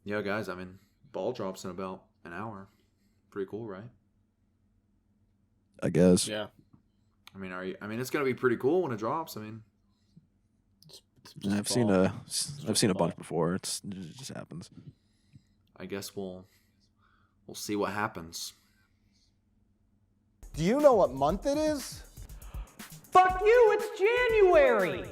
Yeah, guys. I mean, ball drops in about an hour. Pretty cool, right? I guess. Yeah. I mean, I mean, it's gonna be pretty cool when it drops. I mean, It's just I've seen ball. a I've seen a ball. bunch before. It just happens. I guess we'll see what happens. Do you know what month it is? Fuck you, it's January!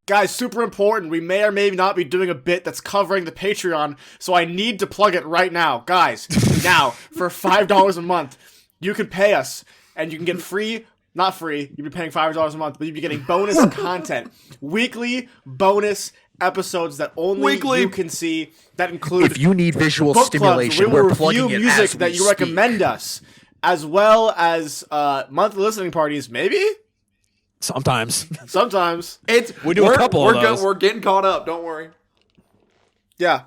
Guys, super important. We may or may not be doing a bit that's covering the Patreon, so I need to plug it right now. Guys, now, for $5 a month, you can pay us, and you can get free, not free, you'll be paying $5 a month, but you'll be getting bonus content. Weekly bonus episodes that only you can see, that include If you need visual book stimulation, clubs, where we're we plugging review it music as that we you speak. recommend us, as well as monthly listening parties, maybe? Sometimes. Sometimes. We do a couple of those. We're getting caught up. Don't worry. Yeah.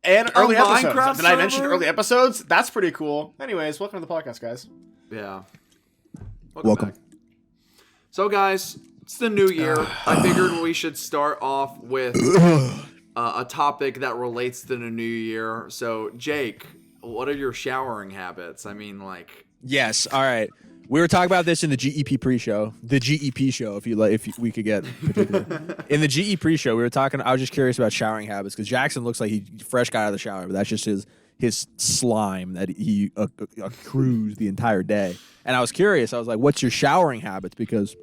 And early episodes. Minecraft Did I mention server? early episodes? That's pretty cool. Anyways, welcome to the podcast, guys. Yeah. Welcome. Back. So, guys, it's the new year. I figured we should start off with a topic that relates to the new year. So, Jake, what are your showering habits? I mean, like, Yes. All right. We were talking about this in the GEP pre-show, the GEP show, if you like, if we could get particular. In the GE pre-show, we were talking. I was just curious about showering habits because Jackson looks like he fresh got out of the shower, but that's just his slime that he accrues the entire day. And I was curious. I was like, "What's your showering habits?" Because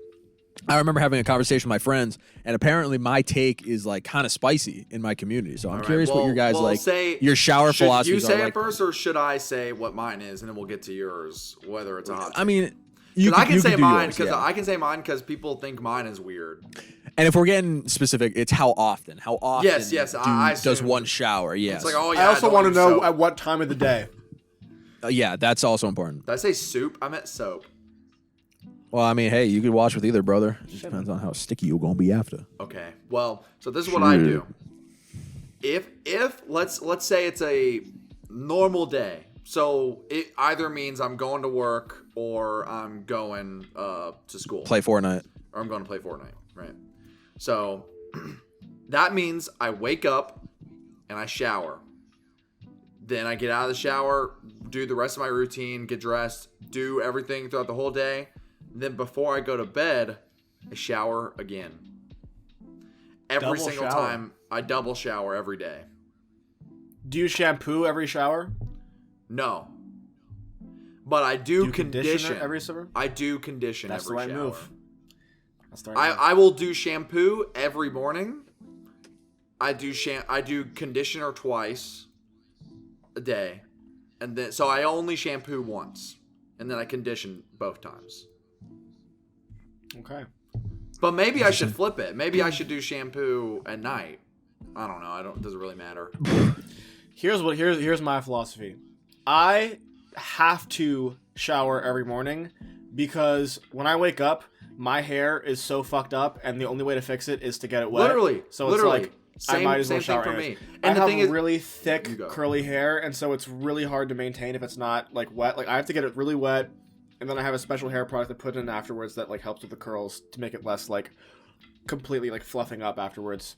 I remember having a conversation with my friends, and apparently my take is like kind of spicy in my community. So I'm all right, curious what your guys well, like. say, Your shower should philosophies you say are it like. first, or should I say what mine is, and then we'll get to yours, whether it's a hot I take? mean, you I can you say do mine yours, because yeah. I can say mine because people think mine is weird. And if we're getting specific, it's how often. How often? Yes, I does assume- one shower? Yes. It's like, oh yeah. I also don't want to use know soap. at what time of the day. Yeah, that's also important. Did I say soup? I meant soap. Well, I mean, hey, you could wash with either, brother. It just depends on how sticky you're gonna be after. Okay. Well, so this is what I do. If let's say it's a normal day, so it either means I'm going to work or I'm going to school. Play Fortnite. Or I'm going to play Fortnite, right? So that means I wake up and I shower. Then I get out of the shower, do the rest of my routine, get dressed, do everything throughout the whole day. Then before I go to bed, I shower again. Every Double single shower. time, I double shower every day. Do you shampoo every shower? No. But I do conditioner condition. every shower? I do condition That's the every right shower. move. That's the right move. I will do shampoo every morning. I do conditioner twice a day. And then so I only shampoo once. And then I condition both times. Okay. But maybe I should flip it. Maybe I should do shampoo at night. I don't know. It doesn't really matter. Here's my philosophy. I have to shower every morning because when I wake up, my hair is so fucked up, and the only way to fix it is to get it wet. Literally. So Literally. it's like I might as well Same shower. thing for anyways. me. I And the have thing is, really You thick go. curly hair, and so it's really hard to maintain if it's not like wet. Like I have to get it really wet, and then I have a special hair product to put in afterwards that like helps with the curls to make it less like completely like fluffing up afterwards.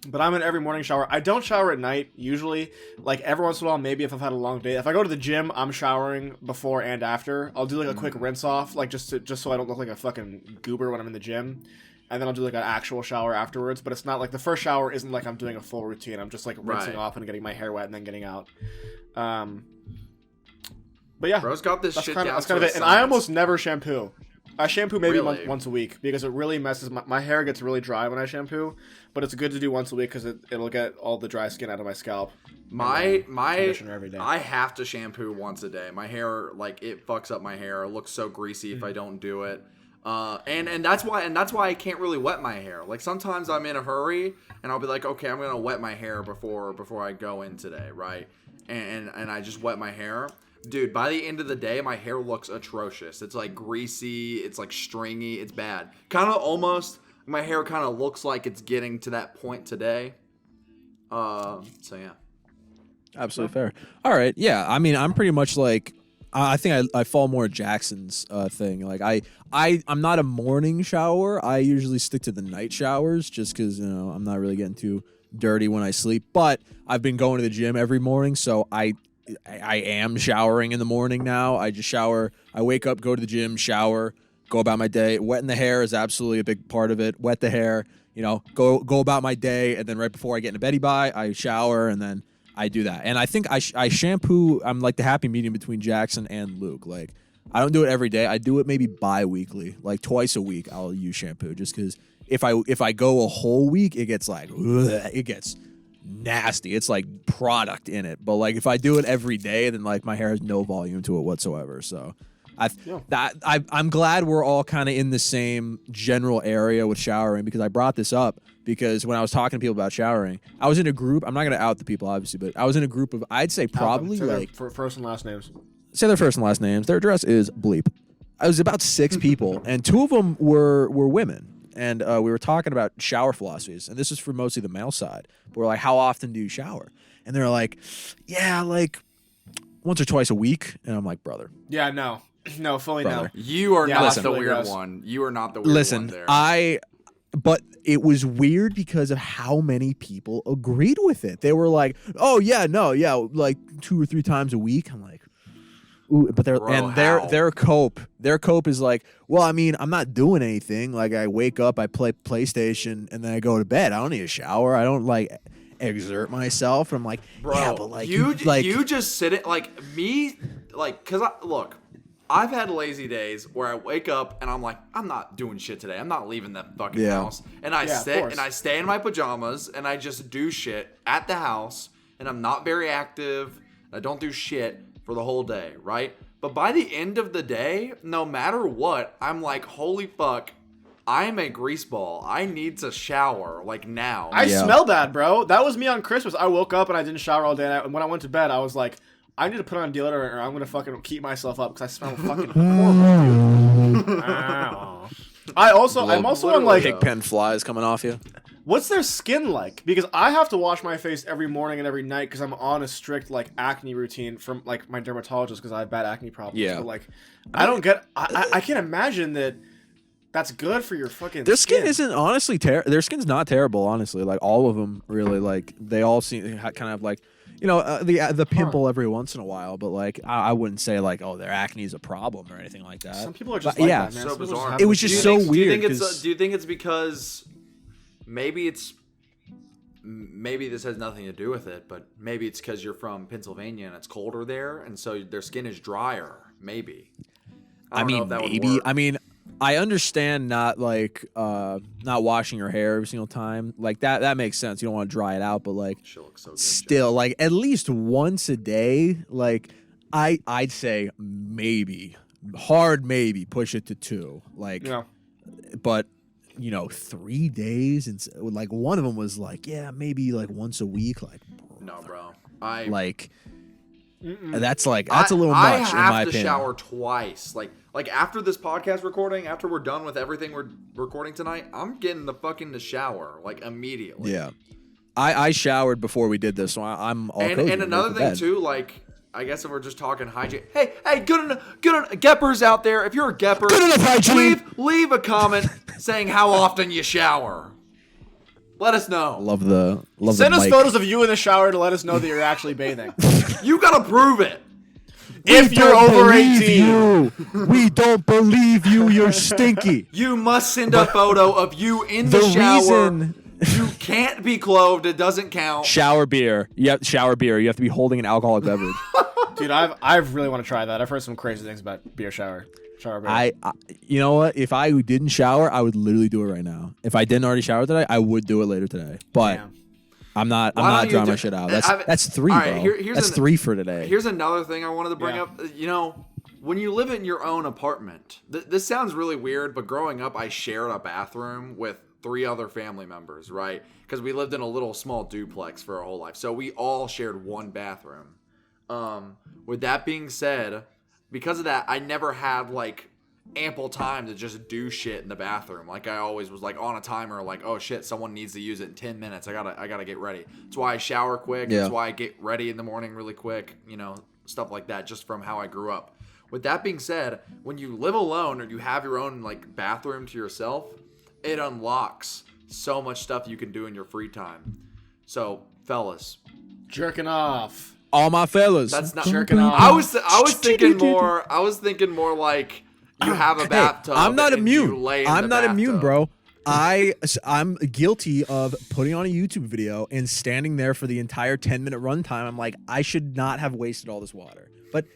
But I'm in every morning shower. I don't shower at night usually. Like every once in a while, maybe if I've had a long day. If I go to the gym, I'm showering before and after. I'll do like a quick rinse off, like just so I don't look like a fucking goober when I'm in the gym. And then I'll do like an actual shower afterwards. But it's not like the first shower isn't like I'm doing a full routine. I'm just like rinsing Right. off and getting my hair wet and then getting out. But yeah, Bro's got this that's shit kind down. of to it. a And I science. almost never shampoo. I shampoo maybe Really? once a week because it really messes my hair gets really dry when I shampoo, but it's good to do once a week because it'll get all the dry skin out of my scalp. My conditioner every day. I have to shampoo once a day. My hair, like, it fucks up my hair. It looks so greasy if I don't do it. And that's why I can't really wet my hair. Like sometimes I'm in a hurry and I'll be like, okay, I'm gonna wet my hair before I go in today, right? And I just wet my hair. Dude, by the end of the day, my hair looks atrocious. It's like greasy, it's like stringy, it's bad. Kind of almost, my hair kind of looks like it's getting to that point today. So yeah. Absolutely fair. All right. Yeah. I mean, I'm pretty much like I think I fall more Jackson's thing. Like I'm not a morning shower. I usually stick to the night showers just because I'm not really getting too dirty when I sleep. But I've been going to the gym every morning, so I am showering in the morning now. I just shower. I wake up, go to the gym, shower, go about my day. Wetting the hair is absolutely a big part of it. Wet the hair, go about my day, and then right before I get into beddy bye, I shower, and then I do that. And I think I shampoo. I'm like the happy medium between Jackson and Luke. Like I don't do it every day. I do it maybe bi-weekly, like twice a week. I'll use shampoo just because if I go a whole week, it gets like it gets nasty. It's like product in it. But like if I do it every day, then like my hair has no volume to it whatsoever. So I'm glad we're all kind of in the same general area with showering, because I brought this up because when I was talking to people about showering, I was in a group. I'm not going to out the people, obviously, but I was in a group of, I'd say probably for first and last names. Say their first and last names. Their address is bleep. I was about 6 people, and 2 of them were women. And we were talking about shower philosophies, and this is for mostly the male side. But we're like, how often do you shower? And they're like, yeah, like once or twice a week. And I'm like, brother. Yeah, no, fully Brother. no. You are not the really weird gross. one. You are not the weird one there. But it was weird because of how many people agreed with it. They were like, oh yeah, no, yeah, like 2 or 3 times a week. I'm like, ooh, but their cope is like, well, I mean, I'm not doing anything. Like I wake up, I play PlayStation, and then I go to bed. I don't need a shower. I don't like exert myself. And I'm like, bro, yeah, but like you just sit it like me, like, cause look, I've had lazy days where I wake up and I'm like, I'm not doing shit today. I'm not leaving that fucking house. And I stay in my pajamas and I just do shit at the house, and I'm not very active. I don't do shit for the whole day, right? But by the end of the day, no matter what, I'm like, holy fuck, I'm a greaseball. I need to shower, like now. I smell bad, bro. That was me on Christmas. I woke up and I didn't shower all day. And when I went to bed, I was like, I need to put on deodorant or I'm going to fucking keep myself up because I smell fucking horrible, dude. I'm also on like... Pigpen flies coming off you. What's their skin like? Because I have to wash my face every morning and every night because I'm on a strict like acne routine from like my dermatologist because I have bad acne problems. Yeah. So, like, I don't get... I can't imagine that that's good for your fucking Their skin isn't honestly their skin's not terrible, honestly. Like all of them really, like they all seem kind of like, the pimple every once in a while, but like I wouldn't say like, oh, their acne is a problem or anything like that. Some people are just like that, man. So bizarre. It was just so weird. Do you think it's because maybe this has nothing to do with it, but maybe it's because you're from Pennsylvania and it's colder there, and so their skin is drier. Maybe. I don't know if that would work. I mean, I understand not washing your hair every single time. Like that makes sense. You don't want to dry it out, but like She looks so good, still, like at least once a day, like I'd say maybe push it to 2. Like, but 3 days, and like one of them was like, yeah, maybe like once a week. Like, no, bro. That's a little much in my opinion. I have to shower twice. Like after this podcast recording, after we're done with everything we're recording tonight, I'm getting the fucking shower like immediately. Yeah, I showered before we did this, so I'm all cozy. And another thing too, like I guess if we're just talking hygiene, hey, good enough, Geppers out there, if you're a Gepper, good enough hygiene. Leave a comment saying how often you shower. Let us know. Send us photos of you in the shower to let us know that you're actually bathing. You gotta prove it. If you're over 18. We don't believe you. You're stinky. You must send a photo of you in the shower. You can't be clothed. It doesn't count. Shower beer. You have to be holding an alcoholic beverage. Dude, I really want to try that. I've heard some crazy things about beer shower. I you know what? If I didn't shower, I would literally do it right now. If I didn't already shower today, I would do it later today. But I'm not drawing my shit out. That's 3, all bro. right, That's 3 for today. Here's another thing I wanted to bring up. When you live in your own apartment, this sounds really weird, but growing up, I shared a bathroom with 3 other family members, right? Because we lived in a little small duplex for our whole life. So we all shared one bathroom. With that being said, because of that, I never had like ample time to just do shit in the bathroom. Like I always was like on a timer, like, oh shit, someone needs to use it in 10 minutes. I gotta get ready. That's why I shower quick. Yeah. That's why I get ready in the morning really quick, stuff like that, just from how I grew up. With that being said, when you live alone or you have your own like bathroom to yourself, it unlocks so much stuff you can do in your free time. So, fellas, Jerking off. All my fellas. that's not Jerking off. I was thinking more. I was thinking more like you have a bathtub. I'm not and you immune. lay in I'm the not immune, bathtub. bro. I'm guilty of putting on a YouTube video and standing there for the entire 10-minute runtime. I'm like, I should not have wasted all this water. But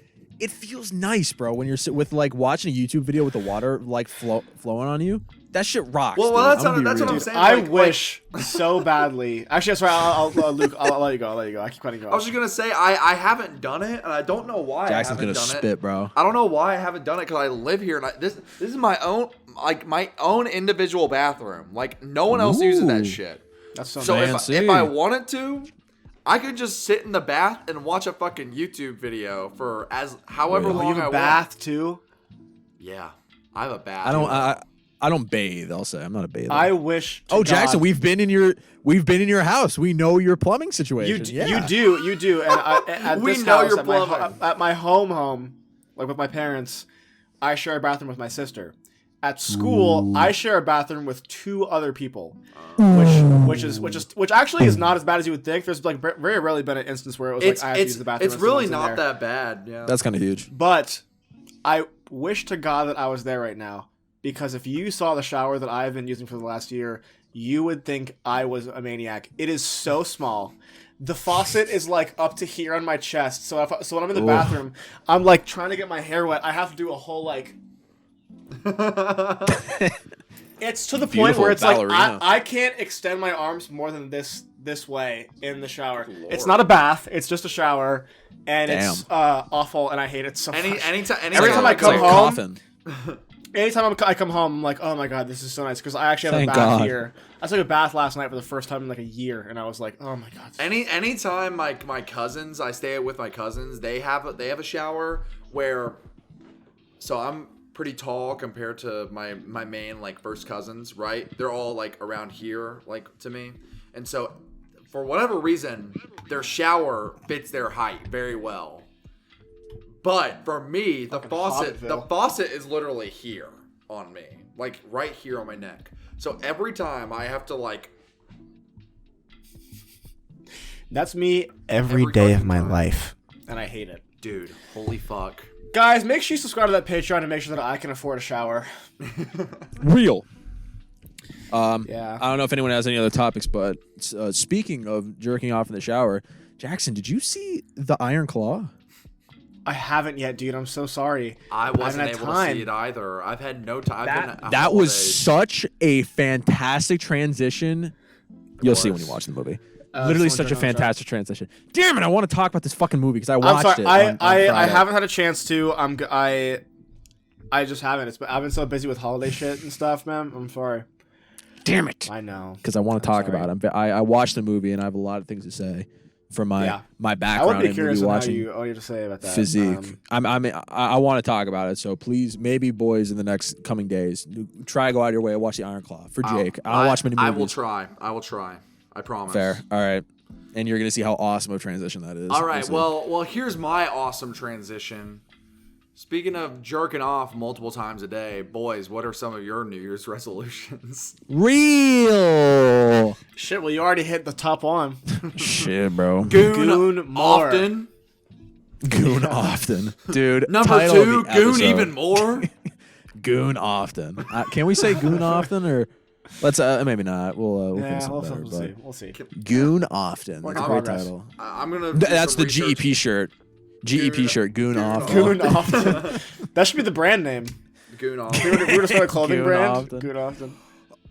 it feels nice, bro, when you're with like watching a YouTube video with the water like flowing on you. That shit rocks. Well, dude. that's I'm gonna be what real. I'm saying. I like- wish so badly. Actually, that's right. Luke, I'll let you go. I'll let you go. I keep cutting you I was off. just gonna say I haven't done it, and I don't know why. Jackson's I haven't gonna done spit, it. bro. I don't know why I haven't done it because I live here, and this is my own my own individual bathroom. Like no one else uses that Ooh. shit. That's so So nice. Fancy. if I wanted to, I could just sit in the bath and watch a fucking YouTube video for however Wait, Oh, long you have I a bath too? want. Yeah, I have a bath. I don't bathe. I'll say I'm not a bather. I wish. To Oh, Jackson, God- we've been in your house. We know your plumbing situation. You do. And at We this know house, your at my, plumbing. at my home, like with my parents, I share a bathroom with my sister. At school, I share a bathroom with 2 other people, which actually is not as bad as you would think. There's like very rarely been an instance where it was like I have to use the bathroom. It's and really someone's in not there. that bad. Yeah. That's kind of huge. But I wish to God that I was there right now, because if you saw the shower that I've been using for the last year, you would think I was a maniac. It is so small. The faucet is like up to here on my chest. So when I'm in the bathroom, I'm like trying to get my hair wet. I have to do a whole like. It's to the point Beautiful where it's ballerina. like I can't extend my arms more than this way in the shower. Lord. It's not a bath. It's just a shower, and Damn. it's awful, and I hate it so much. Anytime Every time I It's come like a home- coffin. Anytime I come home, I'm like, oh my god, this is so nice, because I actually have Thank a bath God. here. I took a bath last night for the first time in like a year, and I was like, oh my god. Anytime my cousins, I stay with my cousins, they have a shower where, so I'm pretty tall compared to my main like first cousins, right? They're all like around here, like to me, and so for whatever reason, their shower fits their height very well. But for me, the Hobbitville. faucet is literally here on me, like right here on my neck. So every time I have to like. That's me Every every day of fucking my time. life, and I hate it. Dude, holy fuck. Guys, make sure you subscribe to that Patreon to make sure that I can afford a shower. Real. Yeah. I don't know if anyone has any other topics, but speaking of jerking off in the shower, Jackson, did you see the Iron Claw? I haven't yet, dude. I'm so sorry. I wasn't haven't had able time. to see it either. I've had no time. That was such a fantastic transition. You'll see when you course. watch the movie. Literally someone such a turn on the fantastic transition. Damn it! I want to talk about this fucking movie because I I'm watched sorry. it. I on Friday. haven't had a chance to. I just haven't. I've been so busy with holiday shit and stuff, man. I'm sorry. Damn it! I know. Because I want to talk sorry. about it. I watched the movie and I have a lot of things to say from my Yeah. my I background would be in curious movie on how watching. you have to say about that. Physique. I want to talk about it. So please, maybe boys, in the next coming days, try to go out of your way and watch the Iron Claw for Jake. I don't watch many movies. I will try. I promise. Fair. All right. And you're gonna see how awesome a transition that is. All right. Listen. Well, here's my awesome transition. Speaking of jerking off multiple times a day, boys, what are some of your New Year's resolutions? real Shit. Well, you already hit the top one. shit, bro. Goon more. often. Goon often, dude. Number title of 2, the goon episode. even more. Goon often. Can we say goon often or let's maybe not. We'll think Yeah, something we'll better. see. We'll see. But Goon often. Work That's a in great progress. title. I'm gonna. do That's some the research. GEP shirt. GEP shirt. Goon often. Goon often. That should be the brand name. Goon off. If we were to start a clothing Goon brand, often. Goon often.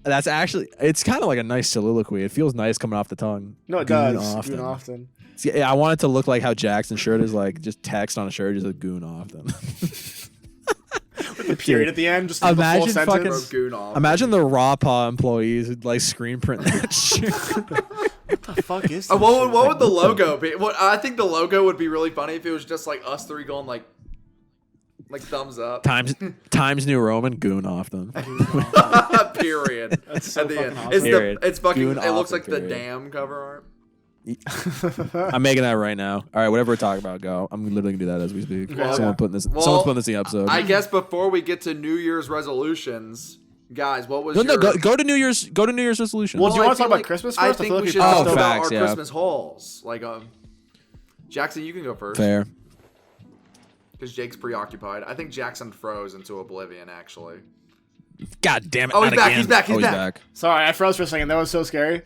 That's actually. It's kind of like a nice soliloquy. It feels nice coming off the tongue. No, it Goon does. often. Goon often. See, I want it to look like how Jackson's shirt is like just text on a shirt, just a goon often. With the period at the end, just Imagine the full fucking- sentence. Goon off. Imagine the raw paw employees who'd like screen print that shit. What the fuck is this? What would the logo be? What I think the logo would be really funny if it was just like us three going like thumbs up. Times New Roman, goon often. Period. That's so At the fucking end. awesome. It's Period. it's fucking. Goon It looks often, like the period. damn cover art. I'm making that right now. All right, whatever we're talking about, go. I'm literally gonna do that as we speak. Okay. Someone's putting this. Well, someone's putting this in the episode. I guess before we get to New Year's resolutions, guys, what was no, your... no, go to New Year's. Go to New Year's resolution. Well, do you I want to feel talk about like- Christmas I first? think feel like we we should passed talk over- about facts, our yeah. Christmas hauls. Like, Jackson, you can go first. Fair. Because Jake's preoccupied. I think Jackson froze into oblivion, actually. God damn it! Oh, not he's back, again. he's back, he's Oh, back. Sorry, I froze for a second. That was so scary.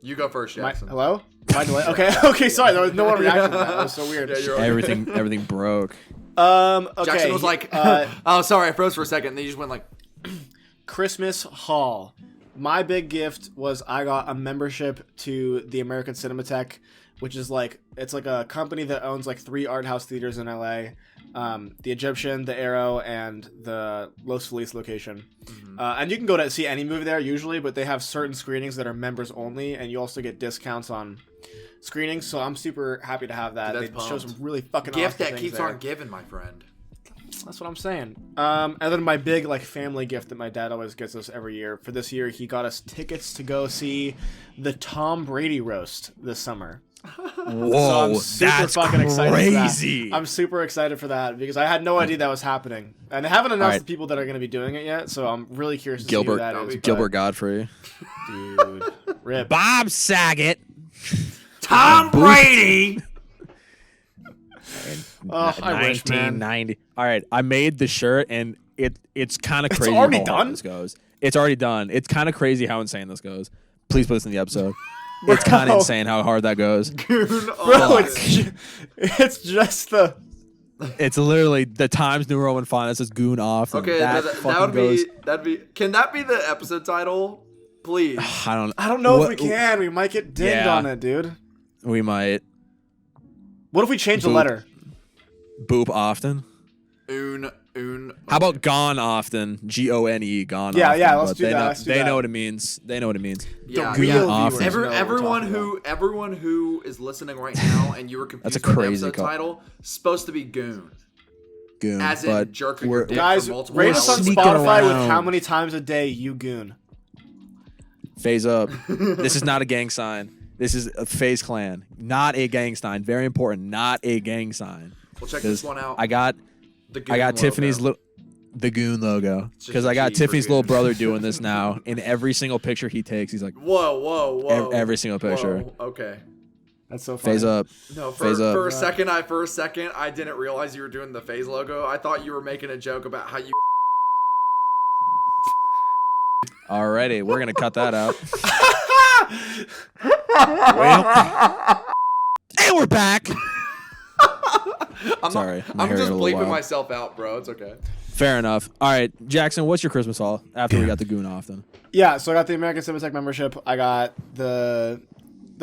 You go first, Jackson. Hello? Am I delayed? Okay, sorry. There was no one reacting to that. That was so weird. Yeah, you're okay. Everything broke. Okay. Jackson was like, oh, sorry, I froze for a second. And then you just went like, Christmas haul. My big gift was I got a membership to the American Cinematheque, which is like, it's like a company that owns like 3 art house theaters in LA. The Egyptian, the Arrow, and the Los Feliz location. And you can go to see any movie there usually, but they have certain screenings that are members only, and you also get discounts on screenings. So I'm super happy to have that. Dude, They that's show pumped. some really fucking gift awesome that things keeps there. on giving, my friend. That's what I'm saying. And then my big like family gift that my dad always gets us every year. For this year, he got us tickets to go see the Tom Brady roast this summer. Whoa, So I'm super that's fucking excited crazy. for that. I'm super excited for that because I had no idea that was happening, and they haven't announced Alright. the people that are going to be doing it yet. So I'm really curious to Gilbert, see who that is. Gilbert Godfrey, but, dude, rip. Bob Saget. Tom Brady! Oh, I wish, man. 1990. All right, I made the shirt, and it's kind of crazy. already how hard done? This goes. It's already done. It's kind of crazy how insane this goes. Please put this in the episode. It's kind of insane how hard that goes. Goon Bro, on. it's just the. It's literally the Times New Roman font that says "goon off." and Okay, that that fucking would goes. be, that'd be, can that be the episode title? Please. I don't. I don't know What- if we can. We might get dinged Yeah. on it, dude. We might What if we change the Boop. letter? boop often. Un. How about gone often? Gone. Gone. Yeah, often, yeah, let's but do they that, know, let's do they that. know what it means. They know what it means. Yeah. The real Goon viewers often. know what we're Everyone talking about. everyone who is listening right now and you were confused That's a by the crazy episode call. title, supposed to be goon. Goon. As in but jerking we're- your dick Guys, for multiple rate us on hours. sneaking Spotify with around. how many times a day you goon. Phase up. This is not a gang sign. This is a Phase Clan, not a gang sign. Very important, not a gang sign. Well, check this one out. I got The Goon I got logo. Tiffany's little the Goon logo just because a I got G for Tiffany's Goon. little brother doing this now. In every single picture he takes, he's like, Whoa. every single picture. Whoa, okay. That's so funny. phase up. No, Phase up. for a second, I didn't realize you were doing the phase logo. I thought you were making a joke about how you. Alrighty, we're gonna cut that out. Well, and we're back. Sorry, my I'm hair just got a little bleeping wild. myself out, bro. It's okay. Fair enough. All right, Jackson, what's your Christmas haul after we got the Goon off then? Yeah, so I got the American Cinematheque membership. I got the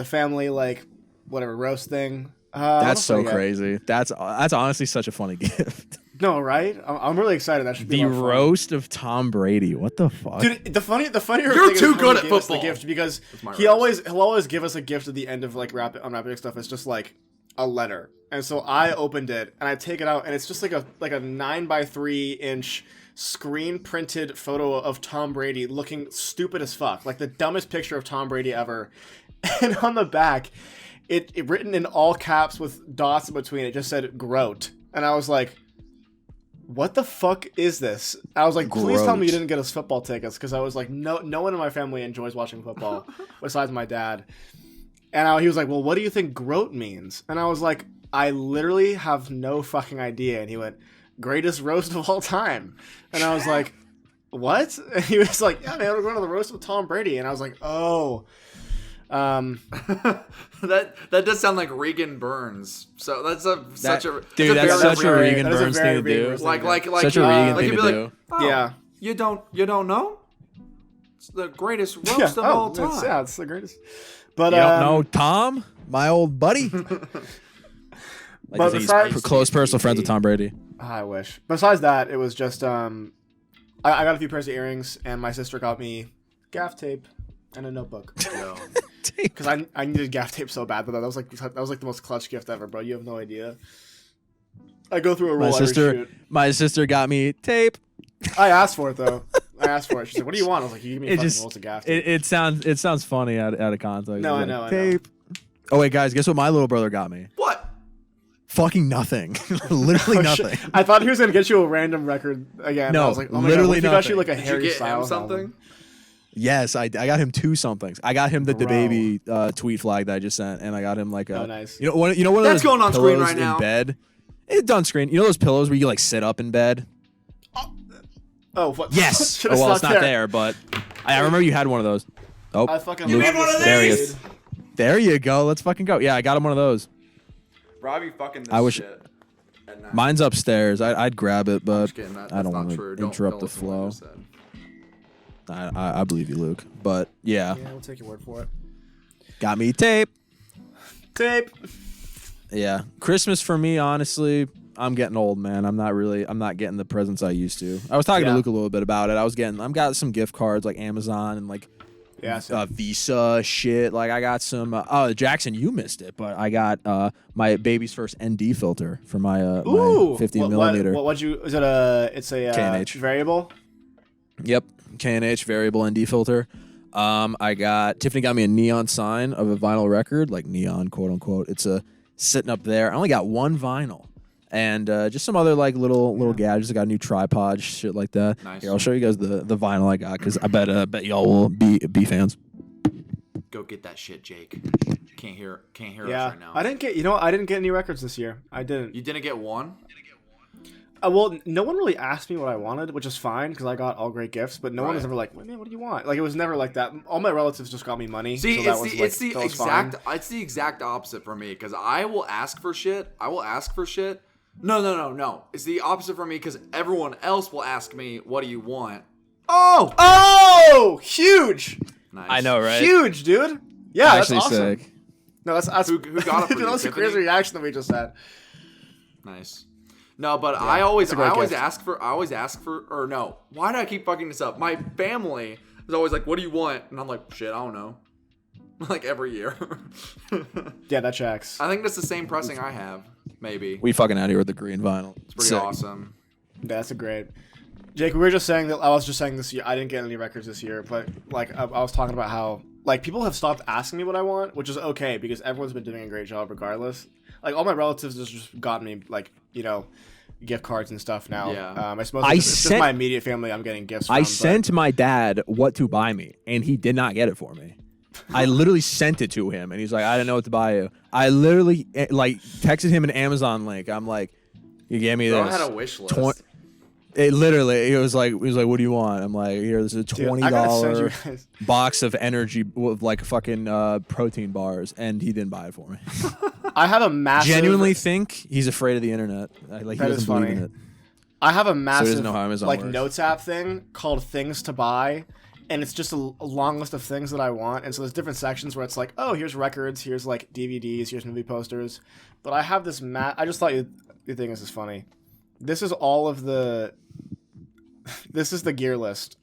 family like whatever roast thing. That's so what else did I get? crazy. That's honestly such a funny gift. No, right? I'm really excited. That should be The a lot of fun. roast of Tom Brady. What the fuck? Dude, the funnier You're thing is too when good he at gave us football. The gift because my he'll roast. always give us a gift at the end of like unwrapping stuff. It's just like a letter, and so I opened it and I take it out and it's just like a 9x3-inch screen printed photo of Tom Brady looking stupid as fuck, like the dumbest picture of Tom Brady ever. And on the back, it written in all caps with dots in between. It just said "Groat," and I was like, what the fuck is this? I was like, please tell me you Groat. didn't get us football tickets, because I was like, no one in my family enjoys watching football besides my dad. And he was like, well, what do you think "groat" means? And I was like, I literally have no fucking idea. And he went, greatest roast of all time. And I was like, what? And he was like, yeah, man, we're going to the roast with Tom Brady. And I was like, oh. That does sound like Regan Burns. So that's such a dude, it's that's very such a rare- Regan that is a Burns very thing to big do. roast. like Such a Regan like thing you'd to be do. like, oh, Yeah. you don't know? It's the greatest roast Yeah, of all time. it's the greatest. But You don't know Tom, my old buddy. Like But he's besides- close personal friends with Tom Brady. I wish. Besides that, it was just I got a few pairs of earrings, and my sister got me gaff tape and a notebook Yo. because I needed gaff tape so bad. But that was like the most clutch gift ever, bro. You have no idea. I go through a roll every shoot. My sister got me tape. I asked for it though. I asked for it. She's like, "What do you want?" I was like, "You give me It fucking just rolls of gaff." it sounds funny out of context. No, I Like, know, I know. tape. Oh wait, guys, guess what my little brother got me? What? Fucking nothing. Literally Oh, shit. nothing. I thought he was gonna get you a random record again. No, I was like, "Oh my literally God, what if he got you nothing. like a Did you Harry get him Styles something? album? Yes, I got him 2 somethings. I got him the Bro. baby tweet flag that I just sent, and I got him like a. Oh, nice. You know one of That's those going on screen pillows right now. in bed. It's on screen. You know those pillows where you like sit up in bed? Oh, what? Yes. Should've Oh well, it's stopped not there, but I remember you had one of those. Oh, I fucking Luke, love this there he dude. is. There you go. Let's fucking go. Yeah, I got him one of those. Robbie fucking this I wish- shit. at night. Mine's upstairs. I'd grab it, I'm but just kidding. I That's don't not want true. to interrupt the listen to what I flow. just said. I believe you, Luke. But yeah, Yeah, we'll take your word for it. got me tape. Tape. Yeah, Christmas for me, honestly, I'm getting old, man. I'm not getting the presents I used to. I was talking Yeah. to Luke a little bit about it. I've got some gift cards like Amazon and like Yeah. So Visa shit. Like I got some. Oh, Jackson, you missed it, but I got my baby's first ND filter for my ooh, 15 what, millimeter. What? What'd you? Is it a? It's a K&H. variable. Yep, K&H variable ND filter. Tiffany got me a neon sign of a vinyl record, like neon, quote unquote. It's sitting up there. I only got 1 vinyl. And just some other like little gadgets. I got a new tripod, shit like that. Nice. Here, I'll show you guys the vinyl I got because I bet y'all will be fans. Go get that shit, Jake. Can't hear Yeah. us right now. I didn't get. You know, what? I didn't get any records this year. I didn't. You didn't get one? Well, no one really asked me what I wanted, which is fine because I got all great gifts. But no one was Right. ever like, "Man, what do you want?" Like it was never like that. All my relatives just got me money. See, so that it's was, the like, it's the that was fine. exact opposite for me because I will ask for shit. No. It's the opposite for me because everyone else will ask me, "What do you want?" Oh, huge, Nice. right? huge, dude. Yeah, Actually that's awesome. sick. No, that's Who got it for Dude, you, that was a Tiffany? crazy reaction that we just had. Nice. No, but I always it's a great gift. ask for or no. Why do I keep fucking this up? My family is always like, "What do you want?" And I'm like, "Shit, I don't know." Like every year. Yeah, that checks. I think that's the same pressing I have. Maybe. We fucking out here with the green vinyl. It's pretty Sick. awesome. That's a great. Jake, we were just saying that I was just saying this year I didn't get any records this year, but like I was talking about how like people have stopped asking me what I want, which is okay because everyone's been doing a great job regardless. Like all my relatives have just gotten me like gift cards and stuff now. Yeah. I suppose I it's just sent- my immediate family I'm getting gifts from. I but- sent my dad what to buy me, and he did not get it for me. I literally sent it to him, and he's like, "I didn't know what to buy you." I literally like texted him an Amazon link. I'm like, "You gave me Bro this." had a wish list. It literally, he was like, "What do you want?" I'm like, "Here, this is a Dude, $20 I gotta send you guys. box of energy with like fucking protein bars," and he didn't buy it for me. I have a massive. Genuinely think he's afraid of the internet. Like That he is doesn't believe funny. in it. I have a massive know how Amazon like works. notes app thing called Things to Buy, and it's just a long list of things that I want. And so there's different sections where it's like, oh, here's records, here's like DVDs, here's movie posters. But I have this I just thought you'd think this is funny. This is all of the. This is the gear list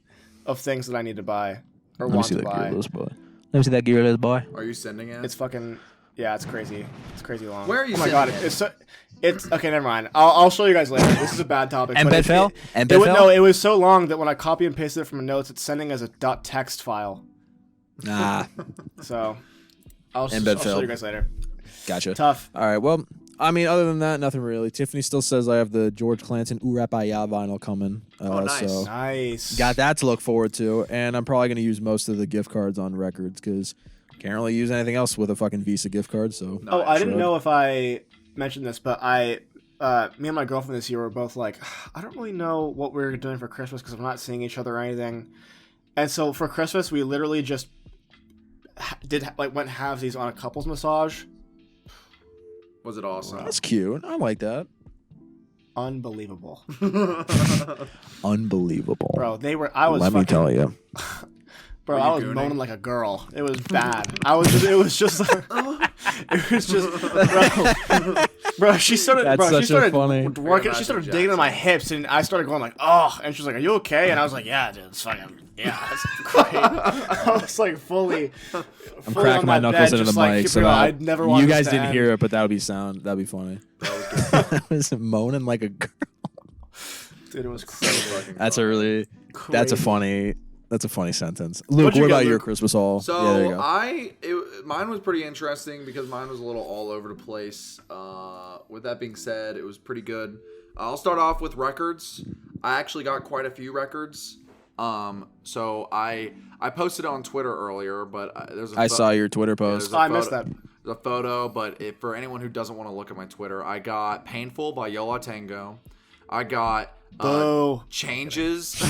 of things that I need to buy or want to buy. boy. Let me see that gear list, boy. Are you sending it? It's fucking yeah, it's crazy. It's crazy long. Where are you Oh my god, sending it? it's okay. Never mind. I'll show you guys later. This is a bad topic. but Embed it- file? it- Embed file? No, it was so long that when I copy and pasted it from a notes, it's sending as a .text file. Nah, So I'll Embed show file. you guys later. gotcha. Tough. All right, well, I mean, other than that, nothing really. Tiffany still says I have the George Clanton Urapaya vinyl coming. nice. So Nice. got that to look forward to, and I'm probably gonna use most of the gift cards on records because can't really use anything else with a fucking Visa gift card. So Oh, I didn't Shrug. know if I mentioned this, but me and my girlfriend this year were both like, I don't really know what we're doing for Christmas because we're not seeing each other or anything. And so for Christmas, we literally just went halvesies on a couples massage. Was it awesome? that's cute. I like that. Unbelievable, Unbelievable, bro. I was. Let me fucking, tell you. bro. Were I you was gooning? moaning like a girl. It was bad. It was just. It was just, bro. She started. That's bro, such she started a funny- working. She started digging into my hips, and I started going like, "Oh!" And she's like, "Are you okay?" And I was like, "Yeah, dude, it's fucking that's great." I was like fully. I'm cracking my knuckles into the mic so that I'd never want you this guys to didn't end. hear it, but that would be sound. That'd be funny. I was moaning like a girl. Dude, it was crazy. That's a really That's a Crazy. funny sentence. Luke, What'd you what get, about your Luke? Christmas haul? So yeah, there you go. mine was pretty interesting because mine was a little all over the place. With that being said, it was pretty good. I'll start off with records. I actually got quite a few records. So I posted on Twitter earlier, but there's a I saw your Twitter post. there's a Oh, I missed that. The photo, but for anyone who doesn't want to look at my Twitter, I got "Painful" by Yo La Tengo. I got Boo. "Changes."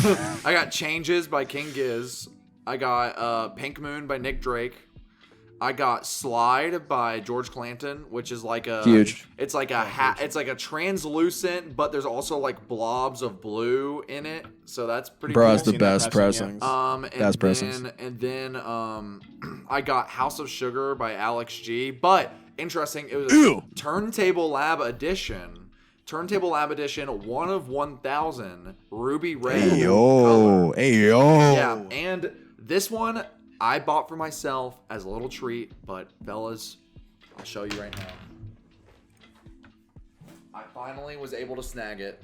I got "Changes" by King Giz. I got "Pink Moon" by Nick Drake. I got "Slide" by George Clanton, which is like a Huge. It's like a it's like a translucent, but there's also like blobs of blue in it, so that's pretty Bro, cool. it's the Seen that best pressing, pressings. And That's pressings. then I got House of Sugar by Alex G. But interesting, it was a Ew. Turntable Lab edition. Turntable Lab edition, 1 of 1,000, ruby red. Hey color. yo, hey yo. Yeah, and this one I bought for myself as a little treat, but fellas, I'll show you right now. I finally was able to snag it.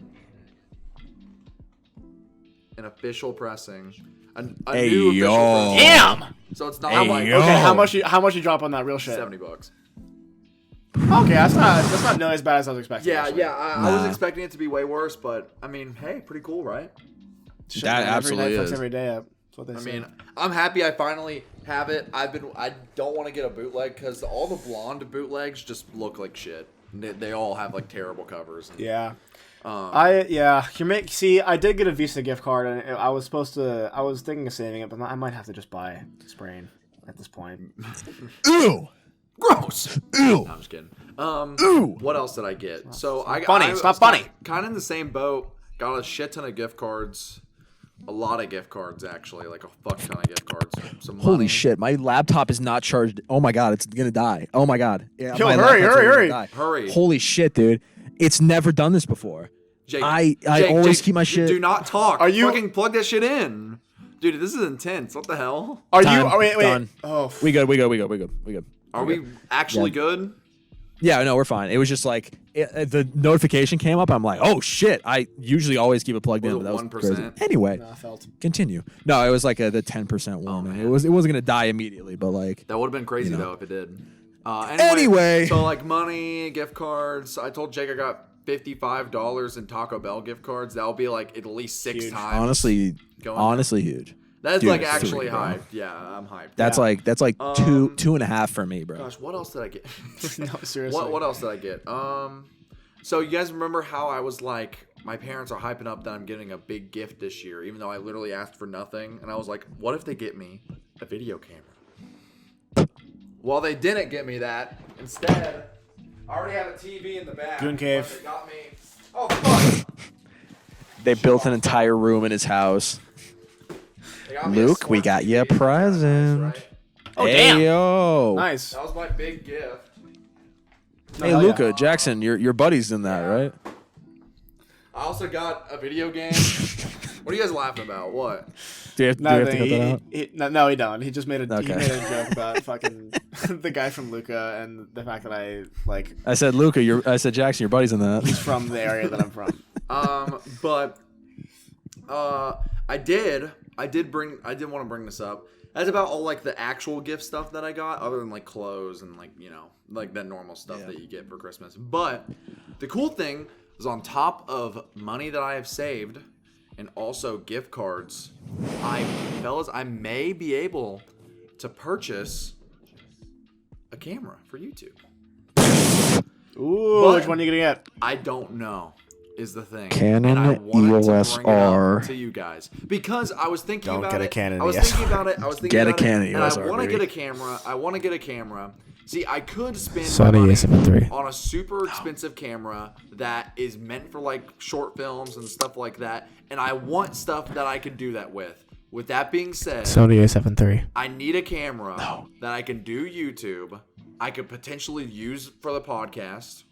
An official pressing. A Hey, new official yo. pressing. Damn. So it's not Hey, like yo. Okay, how much you drop on that real shit? $70. Okay, that's not nearly as bad as I was expecting. Yeah, actually. yeah. I was Nah. expecting it to be way worse, but I mean, hey, pretty cool, right? Shit, That man, absolutely every Netflix is. every day. That's what they I say. mean, I'm happy I finally have it. I don't want to get a bootleg because all the blonde bootlegs just look like shit. They all have like terrible covers. And, yeah. Um, See, I did get a Visa gift card, and I was thinking of saving it, but I might have to just buy Sprain at this point. Ew. gross. Ew. No, I'm just kidding. Ew. What else did I get? So funny. It's not funny. Kind of in the same boat. Got a shit ton of gift cards. A lot of gift cards, actually. Like a fuck ton of gift cards. Some Holy money. shit, my laptop is not charged. Oh my god, it's gonna die. Oh my god. Yeah, Yo, my hurry, laptop's hurry, gonna hurry. die. Hurry. Holy shit, dude. It's never done this before. Jake, I Jake, always Jake, keep my shit. Do not talk. Are you- fucking plug that shit in? Dude, this is intense. What the hell? Are Time. you? Oh, wait. Done. Oh, We good. Are we actually good? Yeah, no, we're fine. It was just like the notification came up. I'm like, oh shit. I usually always keep it plugged Was in, it but that was 1%? crazy. Anyway, I felt. continue. No, it was like the 10% warning. man. It wasn't gonna die immediately, but like That would have been crazy You know. though if it did. Anyway. so like money, gift cards. I told Jake I got $55 in Taco Bell gift cards. That'll be like at least 6 Huge. times. honestly huge. that's dude, like it's actually three, bro. hyped. Yeah, I'm hyped. That's Yeah. like two and a half for me, bro. Gosh, what else did I get? No, seriously. What else did I get? So you guys remember how I was like, my parents are hyping up that I'm getting a big gift this year, even though I literally asked for nothing, and I was like, what if they get me a video camera? Well, they didn't get me that. Instead, I already have a TV in the back. Goon Cave. but They got me. Oh fuck! They built an entire room in his house. They got me a Luke, we smart got you a TV. That's present. right? Oh, Hey, damn. yo. Nice. That was my big gift. Hey, hell yeah. Luca, Jackson, your buddy's in that, right? I also got a video game. What are you guys laughing about? What? Do you have to Nothing. cut that out? No, he don't. He just made a Okay. joke about fucking the guy from Luca and the fact that I like I said, Luca, I said, Jackson, your buddy's in that. he's from the area that I'm from. But I did want to bring this up. That's about all like the actual gift stuff that I got, other than like clothes and like, you know, like that normal stuff Yeah. that you get for Christmas. But the cool thing is, on top of money that I have saved and also gift cards, I may be able to purchase a camera for YouTube. Ooh, But- which one are you gonna get? I don't know is the thing. Canon and I wanted to EOS bring it up R. to you guys because I was thinking Don't about get a it. Canon I was EOS thinking about it. I was thinking Get a about Canon it, and EOS I R, want to baby. get a camera. I want to get a camera. See, I could spend Sony my money A7 III. on a super expensive camera that is meant for like short films and stuff like that, and I want stuff that I can do that with. With that being said, Sony A7 III. I need a camera that I can do YouTube. I could potentially use for the podcast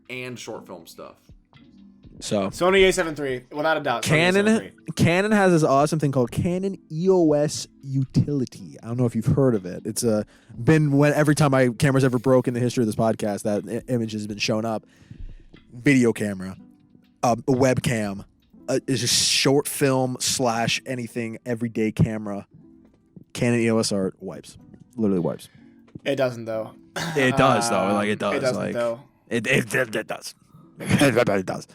and short film stuff. So Sony A7 III, without a doubt. Sony A7 III. Canon has this awesome thing called Canon EOS Utility. I don't know if you've heard of it. It's been every time my camera's ever broke in the history of this podcast, that image has been shown up. Video camera, a webcam, is a short film / anything everyday camera, Canon EOS R wipes. Literally wipes. It doesn't though. It does though. Like it does. It doesn't like, though. It does. It does.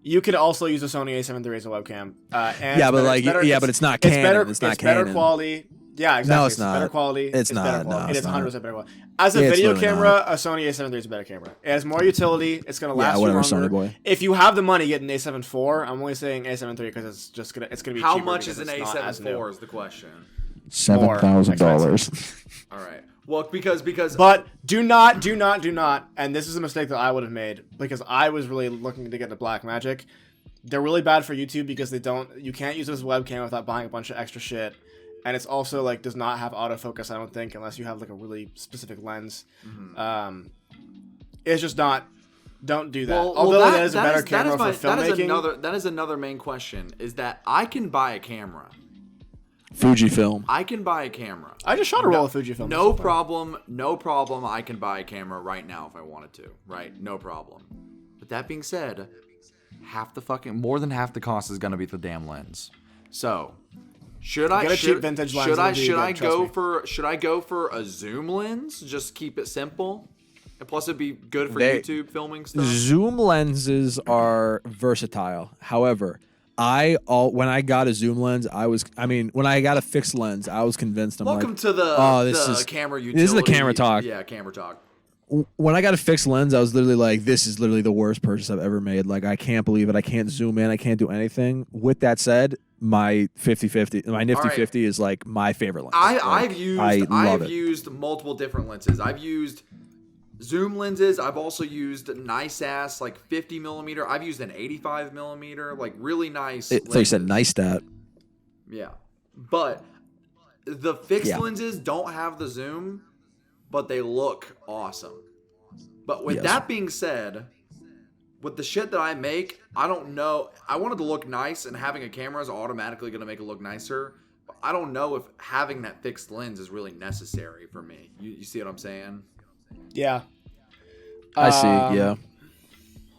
You could also use a Sony A7 III as a webcam. And Yeah, but it's better- but it's not Canon. It's not better Canon. quality. Yeah, exactly. No, it's not. Better quality. It's not. Better No, quality. it's It is not. 100% better quality. As a It's video literally camera, not. a Sony A7 III is a better camera. It has more utility. It's gonna last Yeah, whatever, you longer. Sony boy. If you have the money, get an A7 IV. I'm only saying A7 III because it's gonna be How cheaper much because is an it's not as A7 new. IV is the question. $7,000. All right. Well, because But do not, and this is a mistake that I would have made because I was really looking to get the Blackmagic. They're really bad for YouTube because you can't use this webcam without buying a bunch of extra shit. And it's also like does not have autofocus, I don't think, unless you have like a really specific lens. It's just not. Don't do that. Although that is a better camera for filmmaking. That is another main question. Is that I can buy a camera. Fujifilm. I can buy a camera. I just shot a roll of Fujifilm. No problem. No problem. I can buy a camera right now if I wanted to. Right? No problem. But that being said, more than half the cost is going to be the damn lens. So, should I Get a cheap vintage lens, it'll do you good, should I go for a zoom lens? Just keep it simple. And plus, it'd be good for They- YouTube filming stuff. Zoom lenses are versatile. However, when I got a zoom lens, when I got a fixed lens, I was convinced. Welcome to the camera utility. This is the camera talk. Yeah, camera talk. When I got a fixed lens, I was literally like, this is literally the worst purchase I've ever made. Like, I can't believe it. I can't zoom in. I can't do anything. With that said, my nifty 50 is like my favorite lens. I've love it. used multiple different lenses. I've used zoom lenses. I've also used nice ass like 50 millimeter. I've used an 85 millimeter, like really nice. So you said nice stat. Yeah, but the fixed Yeah. lenses don't have the zoom, but they look awesome. But with Yes. that being said, with the shit that I make, I don't know. I wanted to look nice, and having a camera is automatically going to make it look nicer. But I don't know if having that fixed lens is really necessary for me. You see what I'm saying? Yeah. I see. Yeah.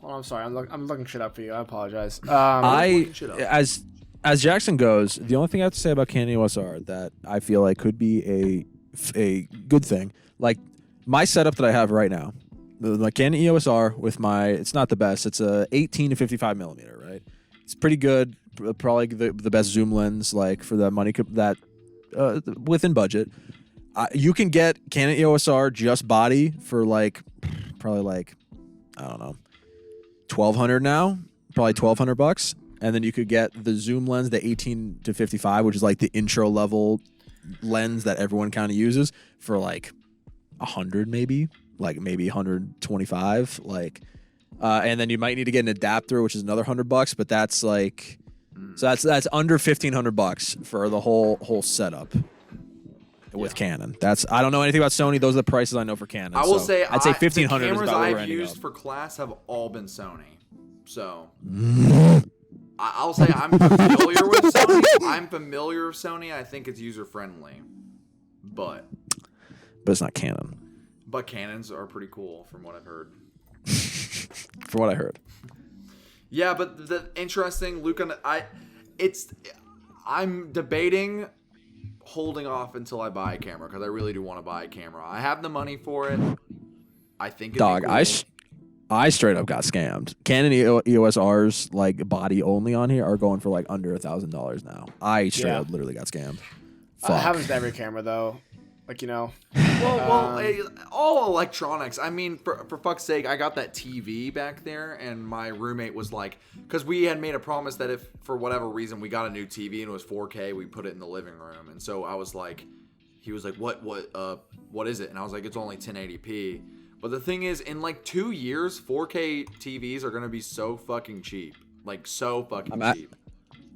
Oh, I'm sorry. I'm looking shit up for you. I apologize. looking shit up. As Jackson goes, the only thing I have to say about Canon EOS R that I feel like could be a good thing, like my setup that I have right now, my Canon EOS R with it's not the best. It's a 18 to 55 millimeter, right? It's pretty good. Probably the best zoom lens, like for the money that within budget. You can get Canon EOS R just body for probably I don't know, $1,200 now, probably $1,200, and then you could get the zoom lens, the 18 to 55, which is like the intro level lens that everyone kind of uses for like 100 maybe 125, and then you might need to get an adapter, which is another $100, but that's like so that's under $1,500 for the whole setup. With Canon, I don't know anything about Sony. Those are the prices I know for Canon. I will say I'd say $1,500 is the about cameras where we're I've ending used up. for class have all been Sony. So I'll say I'm familiar with Sony. I'm familiar with Sony. I think it's user friendly, but But it's not Canon, but Canons are pretty cool from what I've heard. from what I heard. Yeah, but the interesting, Luke, I'm debating holding off until I buy a camera because I really do want to buy a camera. I have the money for it. I think it'd Dog, be cool. I straight up got scammed. Canon EOS R's like body only on here are going for like under $1,000 now. I straight up literally got scammed. Fuck. It happens to every camera though. Like, you know. All electronics. I mean, for fuck's sake, I got that TV back there, and my roommate was like, because we had made a promise that if for whatever reason we got a new TV and it was 4K, we put it in the living room. And so I was like, he was like, what is it? And I was like, it's only 1080p. But the thing is, in like 2 years, 4K TVs are gonna be so fucking cheap, like so fucking cheap.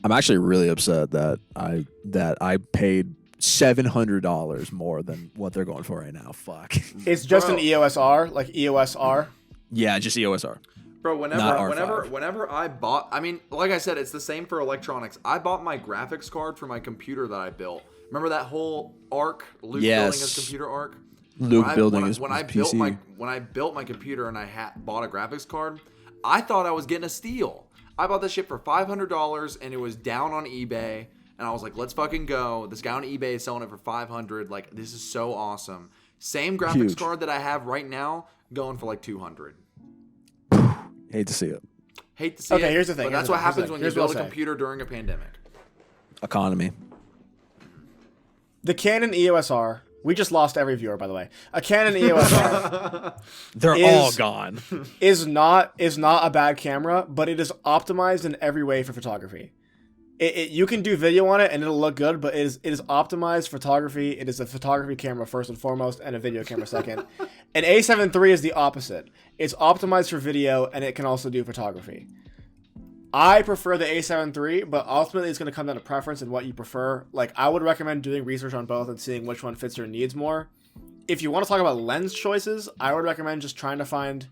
I'm actually really upset that I paid $700 more than what they're going for right now. Fuck. It's just Bro. an EOS R, like EOS R. Yeah, just EOS R. Bro, Not R5. whenever I bought, I mean, like I said, it's the same for electronics. I bought my graphics card for my computer that I built. Remember that whole arc, Luke building his computer arc? Luke building his when I PC. built my computer and I bought a graphics card, I thought I was getting a steal. I bought this shit for $500 and it was down on eBay. And I was like, let's fucking go. This guy on eBay is selling it for $500. Like, this is so awesome. Same graphics Huge. card that I have right now, going for like $200. Hate to see it. Hate to see it. Okay, here's the thing, But here's that's the what thing, here's the happens thing. when you Here's what build a I'll say. computer during a pandemic. Economy. The Canon EOS R. We just lost every viewer, by the way. A Canon EOS R They're Is- all gone. is not a bad camera, but it is optimized in every way for photography. You can do video on it and it'll look good, but it is optimized photography. It is a photography camera first and foremost, and a video camera second. And A7 III is the opposite. It's optimized for video and it can also do photography. I prefer the A7 III, but ultimately it's going to come down to preference and what you prefer. Like, I would recommend doing research on both and seeing which one fits your needs more. If you want to talk about lens choices, I would recommend just trying to find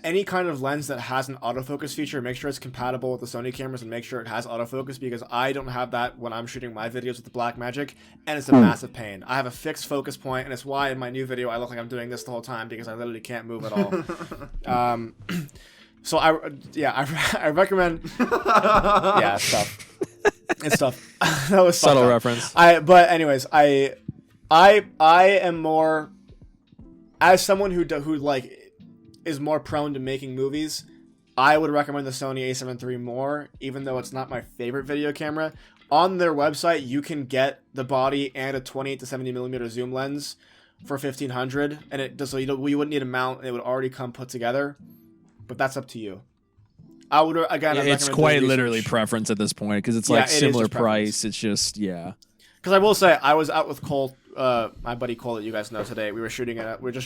any kind of lens that has an autofocus feature. Make sure it's compatible with the Sony cameras and make sure it has autofocus, because I don't have that when I'm shooting my videos with the Blackmagic, and it's a massive pain. I have a fixed focus point, and it's why in my new video I look like I'm doing this the whole time, because I literally can't move at all. So I recommend. Yeah, it's tough. It's tough. That was Subtle fucked up. reference. But anyways, I am more, as someone who like is more prone to making movies, I would recommend the Sony A7 III more, even though it's not my favorite video camera. On their website, you can get the body and a 28 to 70 millimeter zoom lens for $1,500, and it does, so you wouldn't need a mount, and it would already come put together. But that's up to you. I would again. I'd It's recommend quite doing literally research. preference at this point because it's Yeah, like it is similar just preference. price. It's just Because I will say, I was out with Cole, my buddy Cole, that you guys know today. We were just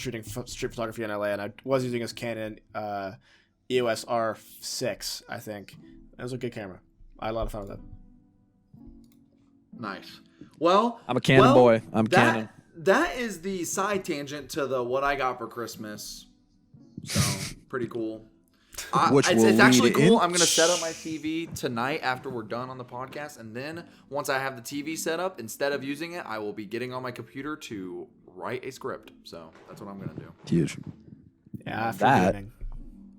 shooting street photography in LA, and I was using his Canon EOS R6, I think. It was a good camera. I had a lot of fun with it. Nice. Well, I'm a Canon boy. I'm that, Canon. That is the side tangent to the what I got for Christmas. So pretty cool. Which will it's actually lead cool. in- I'm gonna set up my TV tonight after we're done on the podcast, and then once I have the TV set up, instead of using it, I will be getting on my computer to write a script. So that's what I'm gonna do. Huge. Yeah, after That- gaming.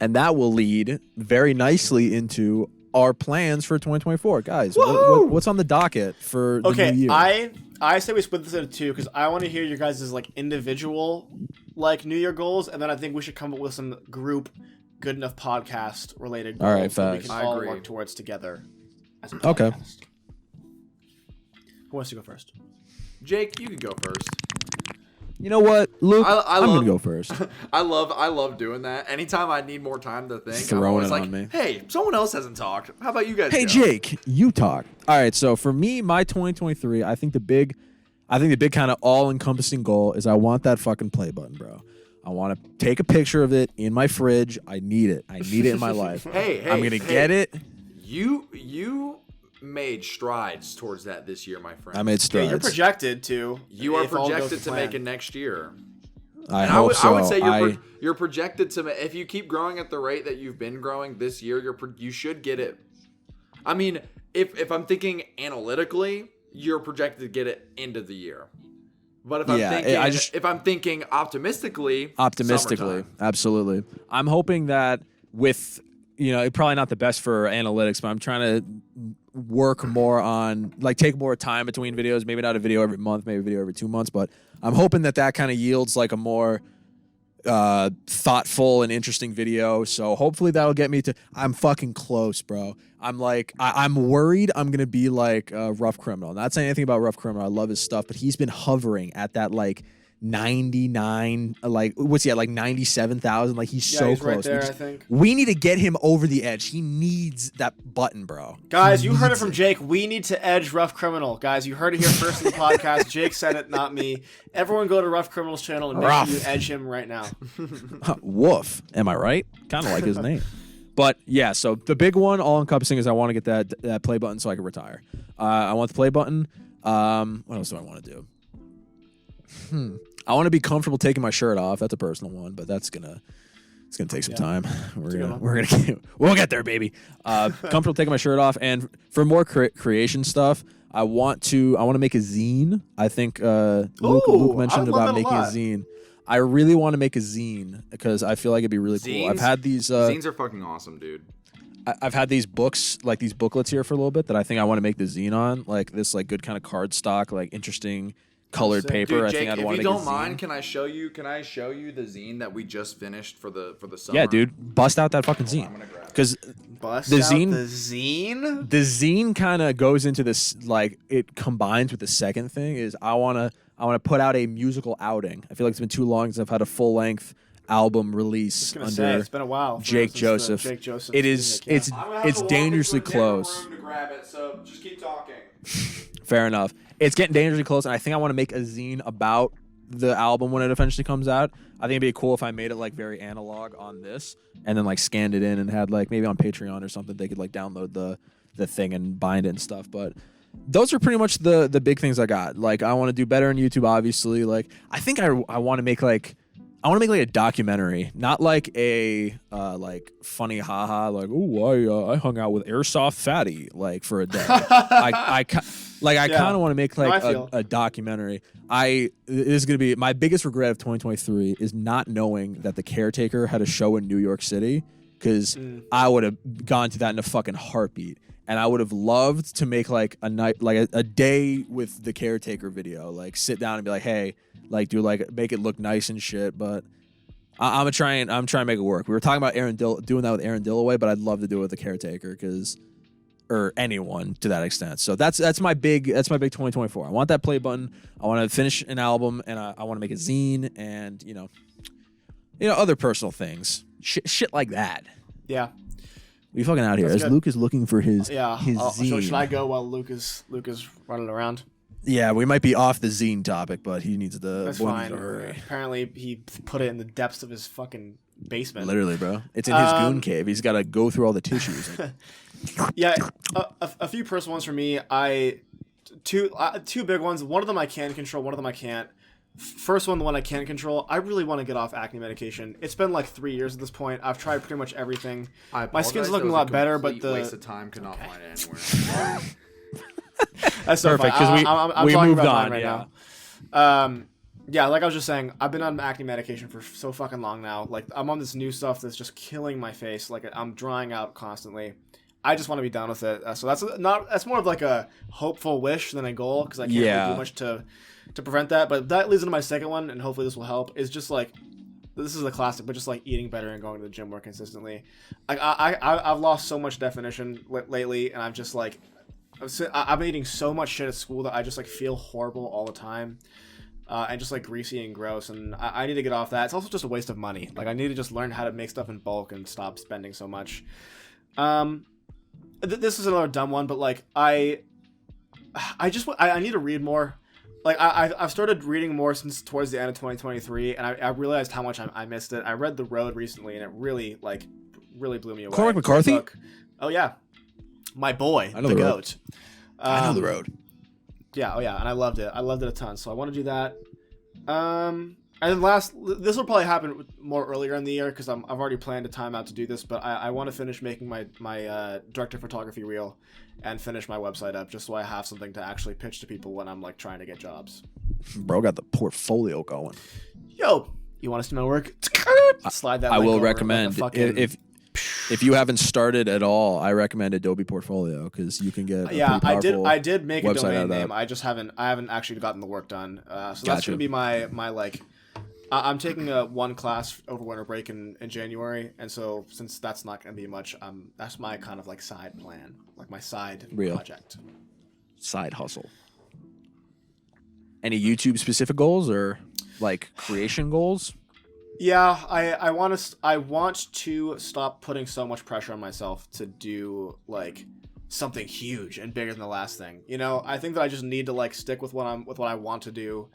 And that will lead very nicely into our plans for 2024. Guys, what's on the docket for the Okay, new year? I say we split this into two, because I want to hear your guys' like individual like New Year goals, and then I think we should come up with some group good enough podcast related goals All right, that we facts. can I all agree. work towards together as a Okay. podcast. Who wants to go first? Jake, you can go first. You know what, Luke? I I'm love- gonna go first. I love doing that. Anytime I need more time to think, I'm Throwing always it like, on me. hey, someone else hasn't talked. How about you guys? Hey go? Jake, you talk. All right, so for me, my 2023, I think the big kind of all-encompassing goal is I want that fucking play button, bro. I want to take a picture of it in my fridge. I need it. I need it in my life. Hey, I'm gonna get it. You made strides towards that this year, my friend. I made Yeah, strides. you're projected to. You are if all goes projected to plan. make it next year. I And hope so. I would say you're projected to. If you keep growing at the rate that you've been growing this year, you should get it. I mean, if I'm thinking analytically, you're projected to get it end of the year. But if I'm Yeah, thinking, I just- if I'm thinking optimistically, Optimistically, summertime. absolutely. I'm hoping that with, probably not the best for analytics, but I'm trying to work more on, like, take more time between videos. Maybe not a video every month, maybe a video every 2 months, but I'm hoping that kind of yields like a more thoughtful and interesting video. So hopefully that'll get me to. I'm fucking close, bro. I'm like, I'm worried I'm gonna be like Rough Criminal. Not saying anything about Rough Criminal. I love his stuff, but he's been hovering at that like 99, like what's he at, like 97,000? Like he's Yeah, so he's close. right there, I think. We need to get him over the edge. He needs that button, bro. Guys, He you heard it needs from Jake. We need to edge Rough Criminal. Guys, you heard it here first in the podcast. Jake said it, not me. Everyone go to Rough Criminal's channel and make Rough. sure you edge him right now. Woof. Am I right? Kind of like his name. But yeah, so the big one, all encompassing, is I want to get that play button so I can retire. I want the play button. What else do I want to do? I want to be comfortable taking my shirt off. That's a personal one, but it's gonna take some time. We'll get there, baby. Comfortable taking my shirt off, and for more creation stuff, I want to make a zine. I think Luke Ooh, mentioned I love about that a making a lot. zine. I really want to make a zine because I feel like it'd be really cool. I've had these. Zines are fucking awesome, dude. I've had these books, like these booklets here for a little bit that I think I want to make the zine on, like this like good kind of cardstock, like interesting colored paper. Dude, I Jake, think I'd if want to you make a don't zine. mind, can I show you the zine that we just finished for the summer? Yeah, dude, bust out that fucking zine. Because Bust The out zine- the zine. the zine kind of goes into this, like it combines with the second thing is I wanna put out a musical outing. I feel like it's been too long since I've had a full length album release I was under gonna say it's been a while. Jake since the Joseph. Jake Joseph. It is music, yeah. it's I'm gonna have to walk dangerously into a different close. room to grab it, so just keep talking. Fair enough. It's getting dangerously close, and I think I want to make a zine about the album when it eventually comes out. I think it'd be cool if I made it like very analog on this, and then like scanned it in and had like maybe on Patreon or something they could like download the thing and bind it and stuff. But those are pretty much the big things I got. Like I want to do better on YouTube, obviously. Like I think I want to make like a documentary, not like a like funny haha like I hung out with Airsoft Fatty like for a day. I kind of want to make like a documentary. This is gonna be my biggest regret of 2023 is not knowing that The Caretaker had a show in New York City, because I would have gone to that in a fucking heartbeat. And I would have loved to make like a night, like a day with The Caretaker video, like sit down and be like, hey, like do like make it look nice and shit. But I'm trying to make it work. We were talking about doing that with Aaron Dillaway, but I'd love to do it with The Caretaker or anyone to that extent. So that's my big 2024. I want that play button. I want to finish an album, and I want to make a zine, and you know other personal things, shit like that. Yeah. We fucking out here That's as good. Luke is looking for his zine. So should I go while Luke is running around? Yeah, we might be off the zine topic, but he needs the That's boy fine. needs to hurry. Apparently, he put it in the depths of his fucking basement. Literally, bro. It's in his goon cave. He's got to go through all the tissues. Yeah, a few personal ones for me. Two big ones. One of them I can control. One of them I can't. First one, the one I can control. I really want to get off acne medication. It's been like 3 years at this point. I've tried pretty much everything. My skin's looking a lot better, but the waste of time could not find it anywhere. that's so Perfect, funny. 'cause I'm we talking moved about on, mine yeah. right now. Yeah, like I was just saying, I've been on acne medication for so fucking long now. Like I'm on this new stuff that's just killing my face. Like I'm drying out constantly. I just want to be done with it. So that's more of like a hopeful wish than a goal, because I can't really do much to prevent that. But that leads into my second one, and hopefully this will help. Is just like, this is a classic, but just like eating better and going to the gym more consistently. Like I've lost so much definition lately, and I'm just like, I've been eating so much shit at school that I just like feel horrible all the time. And just like greasy and gross, and I need to get off that. It's also just a waste of money. Like I need to just learn how to make stuff in bulk and stop spending so much. This is another dumb one, but like I need to read more. Like I've started reading more since towards the end of 2023, and I realized how much I missed it. I read The Road recently, and it really blew me away. Cormac McCarthy? Oh yeah, my boy, I know the The Road. goat. I know The Road. Yeah, and I loved it. I loved it a ton. So I want to do that. And then this will probably happen more earlier in the year, because I've already planned a time out to do this. But I want to finish making my director photography reel and finish my website up, just so I have something to actually pitch to people when I'm like trying to get jobs. Bro got the portfolio going. Yo, you want to see my work? Slide that. I link will over recommend like a fucking... if you haven't started at all, I recommend Adobe Portfolio, because you can get a pretty powerful I did make a website out domain of that. name. I haven't actually gotten the work done. So that's Gotcha. gonna be my like. I'm taking one class over winter break in January, and so since that's not gonna be much, that's my kind of like side plan, like my side project. Side hustle. Any YouTube specific goals or like creation goals? Yeah, I want to stop putting so much pressure on myself to do like something huge and bigger than the last thing. You know, I think that I just need to like stick with what I want to do.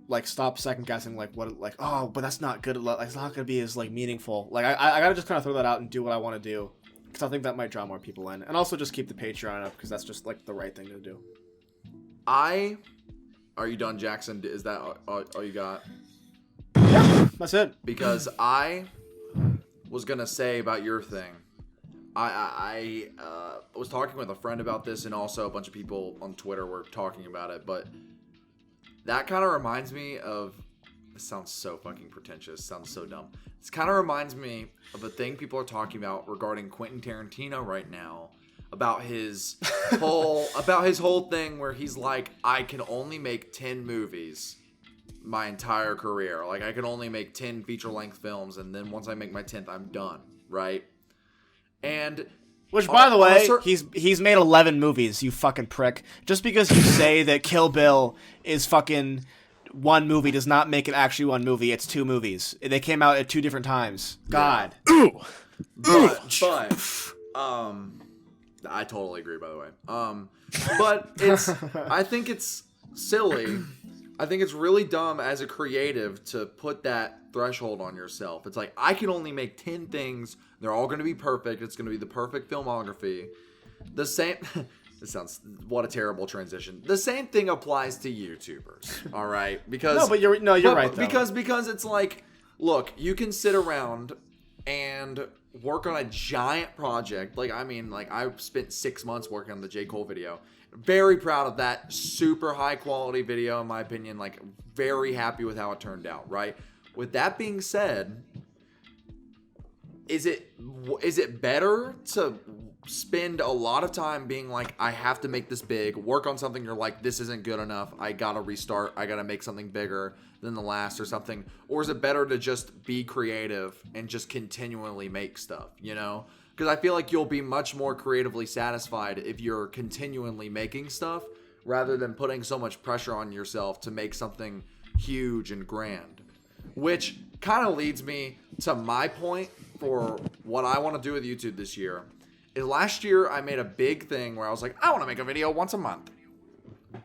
Like stop second guessing like but that's not good. Like it's not gonna be as like meaningful. Like I gotta just kind of throw that out and do what I want to do, because I think that might draw more people in, and also just keep the Patreon up, because that's just like the right thing to do. Are you done, Jackson? Is that all you got? That's it. Because I was gonna say about your thing. I was talking with a friend about this, and also a bunch of people on Twitter were talking about it, but that kind of reminds me of This sounds so fucking pretentious. Sounds so dumb. This kind of reminds me of a thing people are talking about regarding Quentin Tarantino right now. About his whole thing where he's like, I can only make 10 movies my entire career. Like, I can only make 10 feature-length films, and then once I make my 10th, I'm done, right? And which, by the way, also, he's made 11 movies, you fucking prick. Just because you say that Kill Bill is fucking one movie does not make it actually one movie. It's 2 movies. They came out at 2 different times. God. But I totally agree, by the way. But I think it's silly. I think it's really dumb as a creative to put that threshold on yourself. It's like, I can only make 10 things. They're all going to be perfect. It's going to be the perfect filmography. The same... This sounds... What a terrible transition. The same thing applies to YouTubers, all right? Because... No, but you're right, though. Because it's like, look, you can sit around and work on a giant project. Like, I mean, like, I spent 6 months working on the J. Cole video. Very proud of that super high quality video, in my opinion. Like, very happy with how it turned out, right? With that being said, is it better to spend a lot of time being like, I have to make this big, work on something you're like, this isn't good enough, I gotta restart, I gotta make something bigger than the last or something? Or is it better to just be creative and just continually make stuff, you know? Because I feel like you'll be much more creatively satisfied if you're continually making stuff rather than putting so much pressure on yourself to make something huge and grand. Which kind of leads me to my point for what I want to do with YouTube this year. Is last year I made a big thing where I was like, I want to make a video once a month.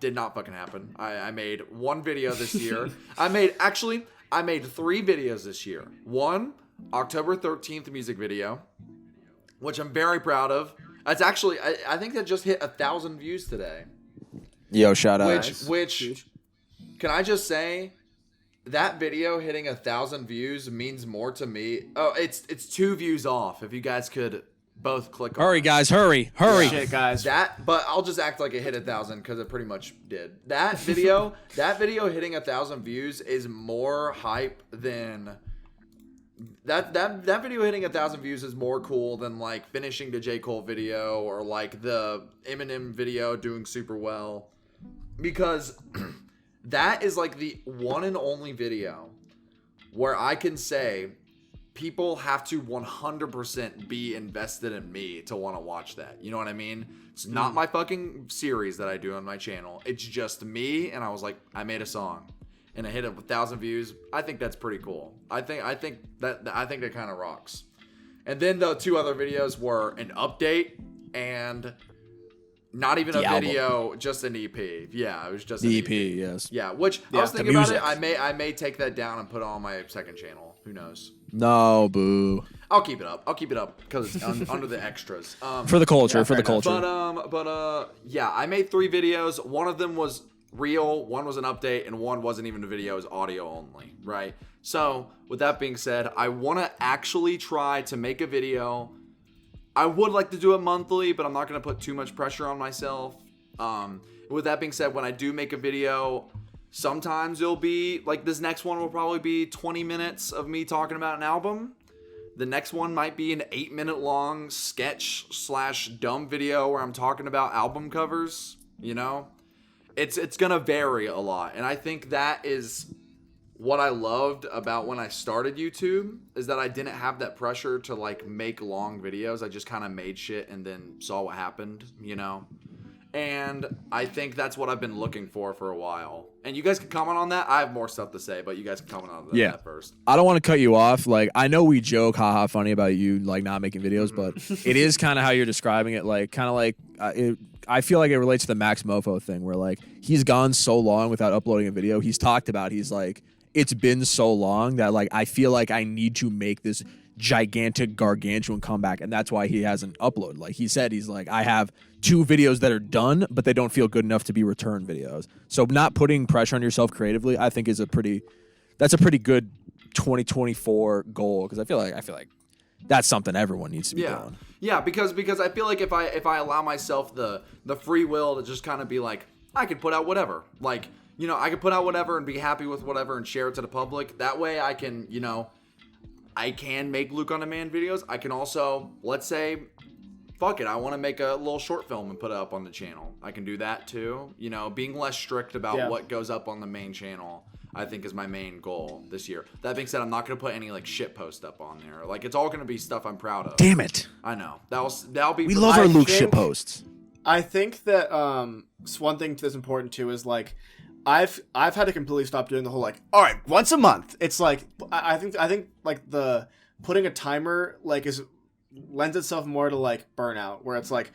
Did not fucking happen. I made 1 video this year. I made 3 videos this year. 1, October 13th music video, which I'm very proud of. It's actually, I think that just hit 1,000 views today. Yo, shout out. Which, can I just say, that video hitting 1,000 views means more to me. Oh, it's 2 views off. If you guys could both click on Hurry, guys, hurry. Shit, guys. but I'll just act like it hit 1,000 because it pretty much did. That video hitting 1,000 views is more hype than that video hitting 1,000 views is more cool than like finishing the J. Cole video or like the Eminem video doing super well, because that is like the one and only video where I can say people have to 100% be invested in me to want to watch that. You know what I mean? It's not my fucking series that I do on my channel. It's just me, and I was like, I made a song, and I hit 1,000 views. I think that's pretty cool. I think that kind of rocks. And then the 2 other videos were an update and not even a video, just an EP. Yeah, it was just an EP. Yes. Yeah, which I was thinking about it. I may take that down and put it on my second channel. Who knows? No, boo. I'll keep it up because it's under the extras. For the culture, But yeah, I made 3 videos. One of them was real, one was an update, and one wasn't even a video, it was audio only, right? So, with that being said, I want to actually try to make a video. I would like to do it monthly, but I'm not going to put too much pressure on myself. With that being said, when I do make a video, sometimes it'll be, like this next one will probably be 20 minutes of me talking about an album. The next one might be an 8-minute long sketch/dumb video where I'm talking about album covers, you know? It's going to vary a lot. And I think that is what I loved about when I started YouTube, is that I didn't have that pressure to like make long videos. I just kind of made shit and then saw what happened, you know? And I think that's what I've been looking for a while. And you guys can comment on that. I have more stuff to say, but you guys can comment on that first. I don't want to cut you off. Like, I know we joke, haha, funny about you like not making videos, but it is kind of how you're describing it. Like, kind of like I feel like it relates to the Max Mofo thing, where like he's gone so long without uploading a video. He's talked about, he's like, it's been so long that like I feel like I need to make this gigantic gargantuan comeback, and that's why he hasn't uploaded. Like he said, he's like, I have 2 videos that are done, but they don't feel good enough to be return videos. So not putting pressure on yourself creatively, I think is a pretty good 2024 goal, because I feel like that's something everyone needs to be doing. Yeah, because I feel like if I allow myself the free will to just kind of be like, I could put out whatever. Like, you know, I can put out whatever and be happy with whatever and share it to the public. That way I can, you know, I can make Luke on Demand videos. I can also, let's say, fuck it, I want to make a little short film and put it up on the channel. I can do that too. You know, being less strict about what goes up on the main channel, I think, is my main goal this year. That being said, I'm not going to put any like shit post up on there. Like, it's all going to be stuff I'm proud of. Damn it. I know. That'll be. We love our Luke think- shit posts. I think that one thing that's important too is like I've had to completely stop doing the whole like, all right, once a month. It's like I think like the putting a timer like lends itself more to like burnout, where it's like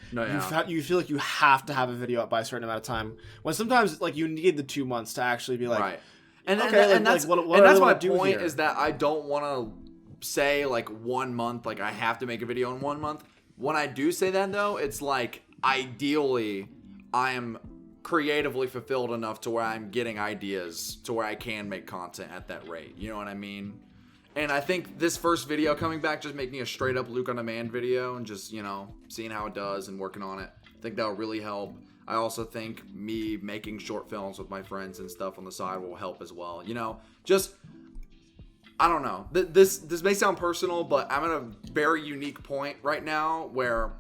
you feel like you have to have a video up by a certain amount of time, when sometimes like you need the 2 months to actually be like, right. And okay, and that's what and that's my do point here? is that I don't want to say like 1 month, like I have to make a video in 1 month. When I do say that though, it's like ideally I am creatively fulfilled enough to where I'm getting ideas to where I can make content at that rate. You know what I mean? And I think this first video coming back, just making a straight up Luke on Demand video and just, you know, seeing how it does and working on it, I think that'll really help. I also think me making short films with my friends and stuff on the side will help as well. You know, just, I don't know. This may sound personal, but I'm at a very unique point right now where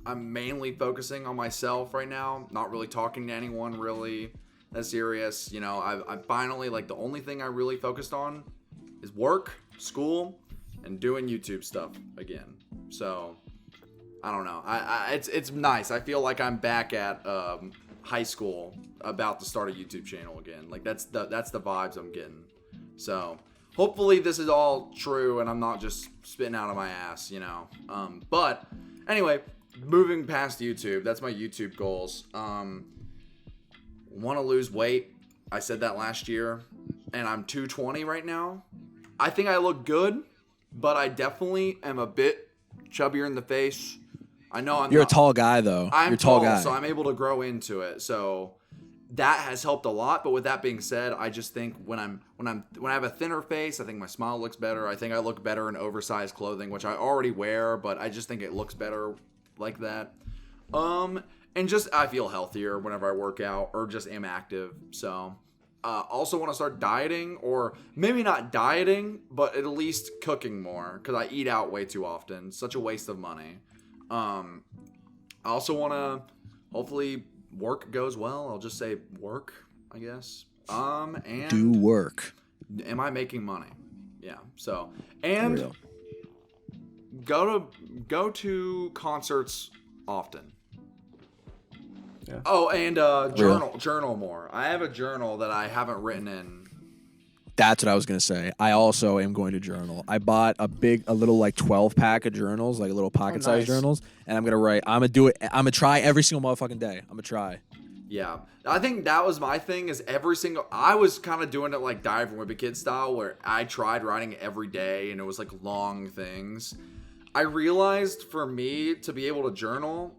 I'm mainly focusing on myself right now, not really talking to anyone really that serious. You know, I finally, like, the only thing I really focused on is work, school, and doing YouTube stuff again. So I don't know. It's nice. I feel like I'm back at high school, about to start a YouTube channel again. Like that's the vibes I'm getting. So hopefully this is all true and I'm not just spitting out of my ass, you know. But anyway, moving past YouTube, that's my YouTube goals. Want to lose weight. I said that last year, and I'm 220 right now. I think I look good, but I definitely am a bit chubbier in the face. I know You're a tall guy, though. I'm You're a tall guy. so I'm able to grow into it. So that has helped a lot. But with that being said, I just think when I have a thinner face, I think my smile looks better. I think I look better in oversized clothing, which I already wear, but I just think it looks better like that. And just I feel healthier whenever I work out or just am active. So also want to start dieting, or maybe not dieting, but at least cooking more, because I eat out way too often. Such a waste of money. I also want to hopefully work goes well. I'll just say work, I guess. And do work. Am I making money? Yeah. So, and go to concerts often. Yeah. Oh, and journal more. I have a journal that I haven't written in. That's what I was gonna say. I also am going to journal. I bought a little like 12-pack of journals, like little pocket-sized journals, and I'm gonna write. I'm gonna do it. I'm gonna try every single motherfucking day. I'm gonna try. Yeah, I think that was my thing. Is I was kind of doing it like Diary from Wimpy Kid style, where I tried writing every day, and it was like long things. I realized for me to be able to journal,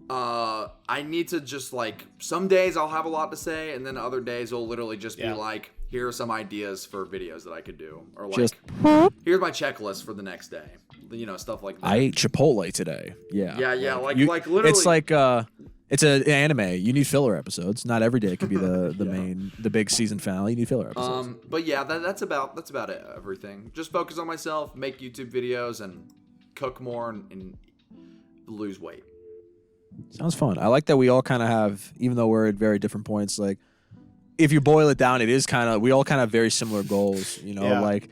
I need to just like, some days I'll have a lot to say, and then other days it'll literally just be like, here are some ideas for videos that I could do, or like, here's my checklist for the next day, you know, stuff like that. I ate Chipotle today. Yeah. Yeah. Like literally. It's like it's an anime. You need filler episodes. Not every day could be the big season finale. You need filler episodes. But yeah, that's about it. Everything. Just focus on myself, make YouTube videos, and cook more and lose weight. Sounds fun. I like that we all kind of have, even though we're at very different points, like, if you boil it down, it is kind of, we all kind of have very similar goals, you know, like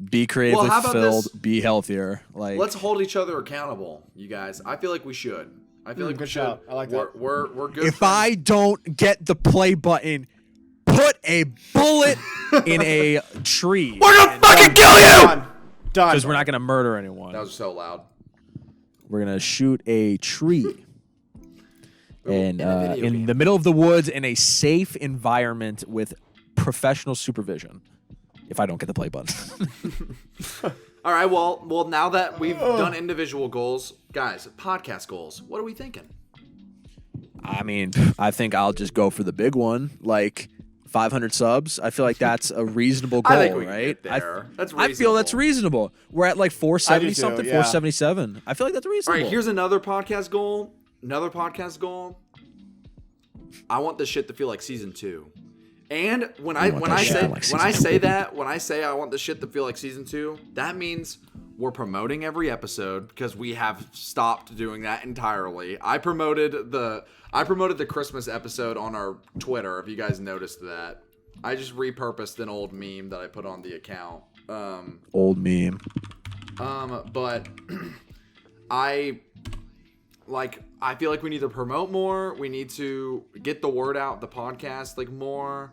be creatively fulfilled, be healthier. Like, let's hold each other accountable, you guys. I feel like we should. I feel like we should. I like that. We're good. If I don't get the play button, put a bullet in a tree. We're gonna fucking kill you! Done. Because we're not gonna murder anyone. That was so loud. We're gonna shoot a tree. And in the middle of the woods, in a safe environment with professional supervision. If I don't get the play button. All right. Well. Now that we've done individual goals, guys, podcast goals. What are we thinking? I mean, I think I'll just go for the big one, like 500 subs. I feel like that's a reasonable goal, I think we right? can get there. That's I feel reasonable. that's reasonable. We're at like 470 I do too, something, yeah. 477. I feel like that's All reasonable. right. Here's another podcast goal. I want this shit to feel like season 2. And when want that shit say like when I season say that, when I say I want the shit to feel like season 2, that means we're promoting every episode because we have stopped doing that entirely. I promoted the Christmas episode on our Twitter, if you guys noticed that. I just repurposed an old meme that I put on the account. Old meme. But I feel like we need to promote more. We need to get the word out, the podcast, like more.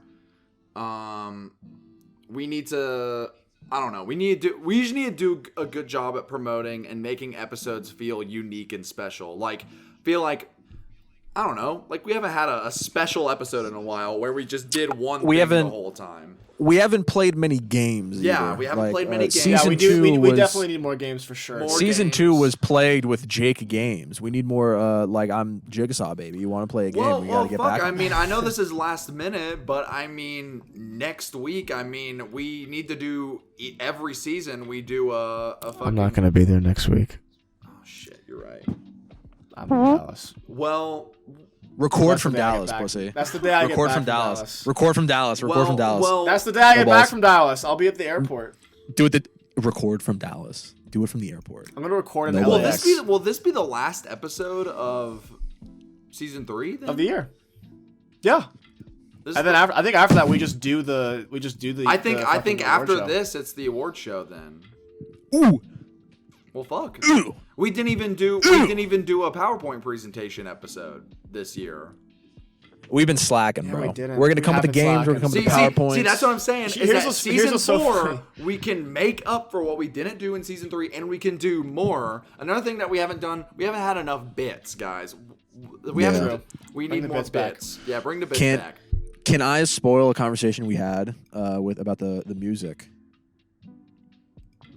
We need to, I don't know. We just need to do a good job at promoting and making episodes feel unique and special. Like, feel like, I don't know, like we haven't had a special episode in a while where we just did one thing the whole time. We haven't played many games. Yeah, either. we haven't played many games. Yeah, Season we do. 2 We was- definitely need more games for sure. More Season games. 2 was plagued with Jake games. We need more. Like I'm Jigsaw, baby. You want to play a game? We gotta get back. I on mean, I know this is last minute, but I mean, next week, I mean, we need to do every season. We do a fucking. I'm not gonna be there next week. Oh shit, you're right. I'm in Dallas. Well, Record That's from the day I get Dallas, back. pussy. That's the day I get Record back from Dallas. Record from Dallas. Record from Dallas. Well, That's the day I get No back balls. from Dallas. I'll be at the airport. Do it. Record from Dallas. Do it from the airport. I'm gonna record in No LAX balls. will this be the last episode of season 3 then? of the year. Yeah, This is and then the- I think after that we just do the. I think the fucking award after show. this, it's the award show then. Ooh. Well, fuck. Ooh. We didn't even do a PowerPoint presentation episode this year. We've been slacking, Yeah, bro. we didn't. We're gonna We come with the have been games. We're gonna come slacking. with the PowerPoints. See, that's what I'm saying. Is Here's that what's- season here's what's so 4, funny. we can make up for what we didn't do in season 3, and we can do more. Another thing that we haven't done, we haven't had enough bits, guys. We Yeah. haven't. We Bring need the more bits back. bits. Yeah, bring the bits Can't- back. Can I spoil a conversation we had about the music?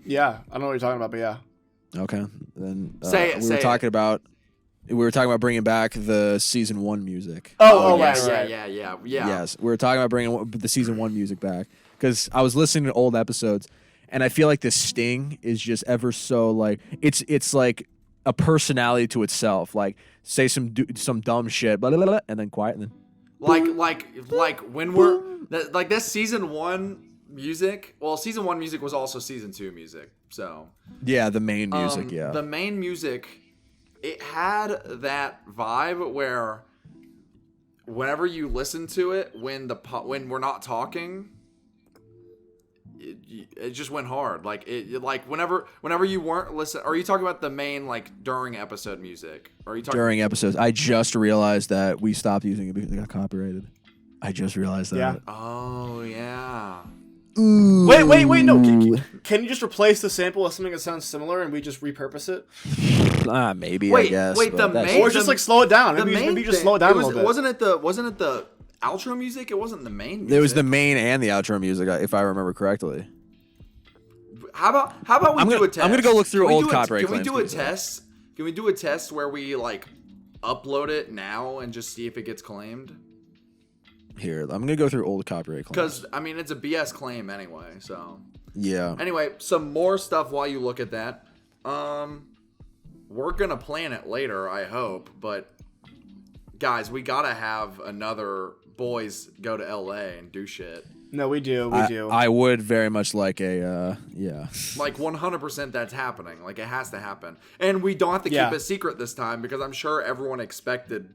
Yeah, I don't know what you're talking about, but yeah. Okay, then Say it, we say were it. talking about bringing back the season 1 music. Oh, yeah, right. yeah. Yes, we were talking about bringing the season 1 music back because I was listening to old episodes, and I feel like the sting is just ever so like it's like a personality to itself. Like say some dumb shit, blah, blah, blah, and then quiet, and then Like when we're like this season 1 music. Well, season 1 music was also season 2 music. So yeah, the main music. Yeah, the main music, it had that vibe where whenever you listen to it, when we're not talking, it just went hard. Like like whenever you weren't listening. Are you talking about the main like during episode music? Or are you talking during episodes. I just realized that we stopped using it because it got copyrighted. I just realized that. Yeah. Oh yeah. Ooh. Wait, no. Can you just replace the sample with something that sounds similar and we just repurpose it? Maybe. I Wait, guess. wait, but the that's- main- Or just like slow it down. The Maybe main you just thing- slow it down it a was, little bit. Wasn't it the outro music? It wasn't the main music. There was the main and the outro music, if I remember correctly. How about we I'm do gonna- a test? I'm gonna go look through Can we old do copyright Can we do a claims, please. test? Can we do a test where we like upload it now and just see if it gets claimed? Here, I'm gonna go through old copyright claims. Because I mean, it's a BS claim anyway. So Yeah. anyway, some more stuff while you look at that. We're gonna plan it later, I hope. But guys, we gotta have another boys go to LA and do shit. No, we do. We do. I would very much like a yeah. Like 100% that's happening. Like it has to happen. And we don't have to Yeah. keep it secret this time because I'm sure everyone expected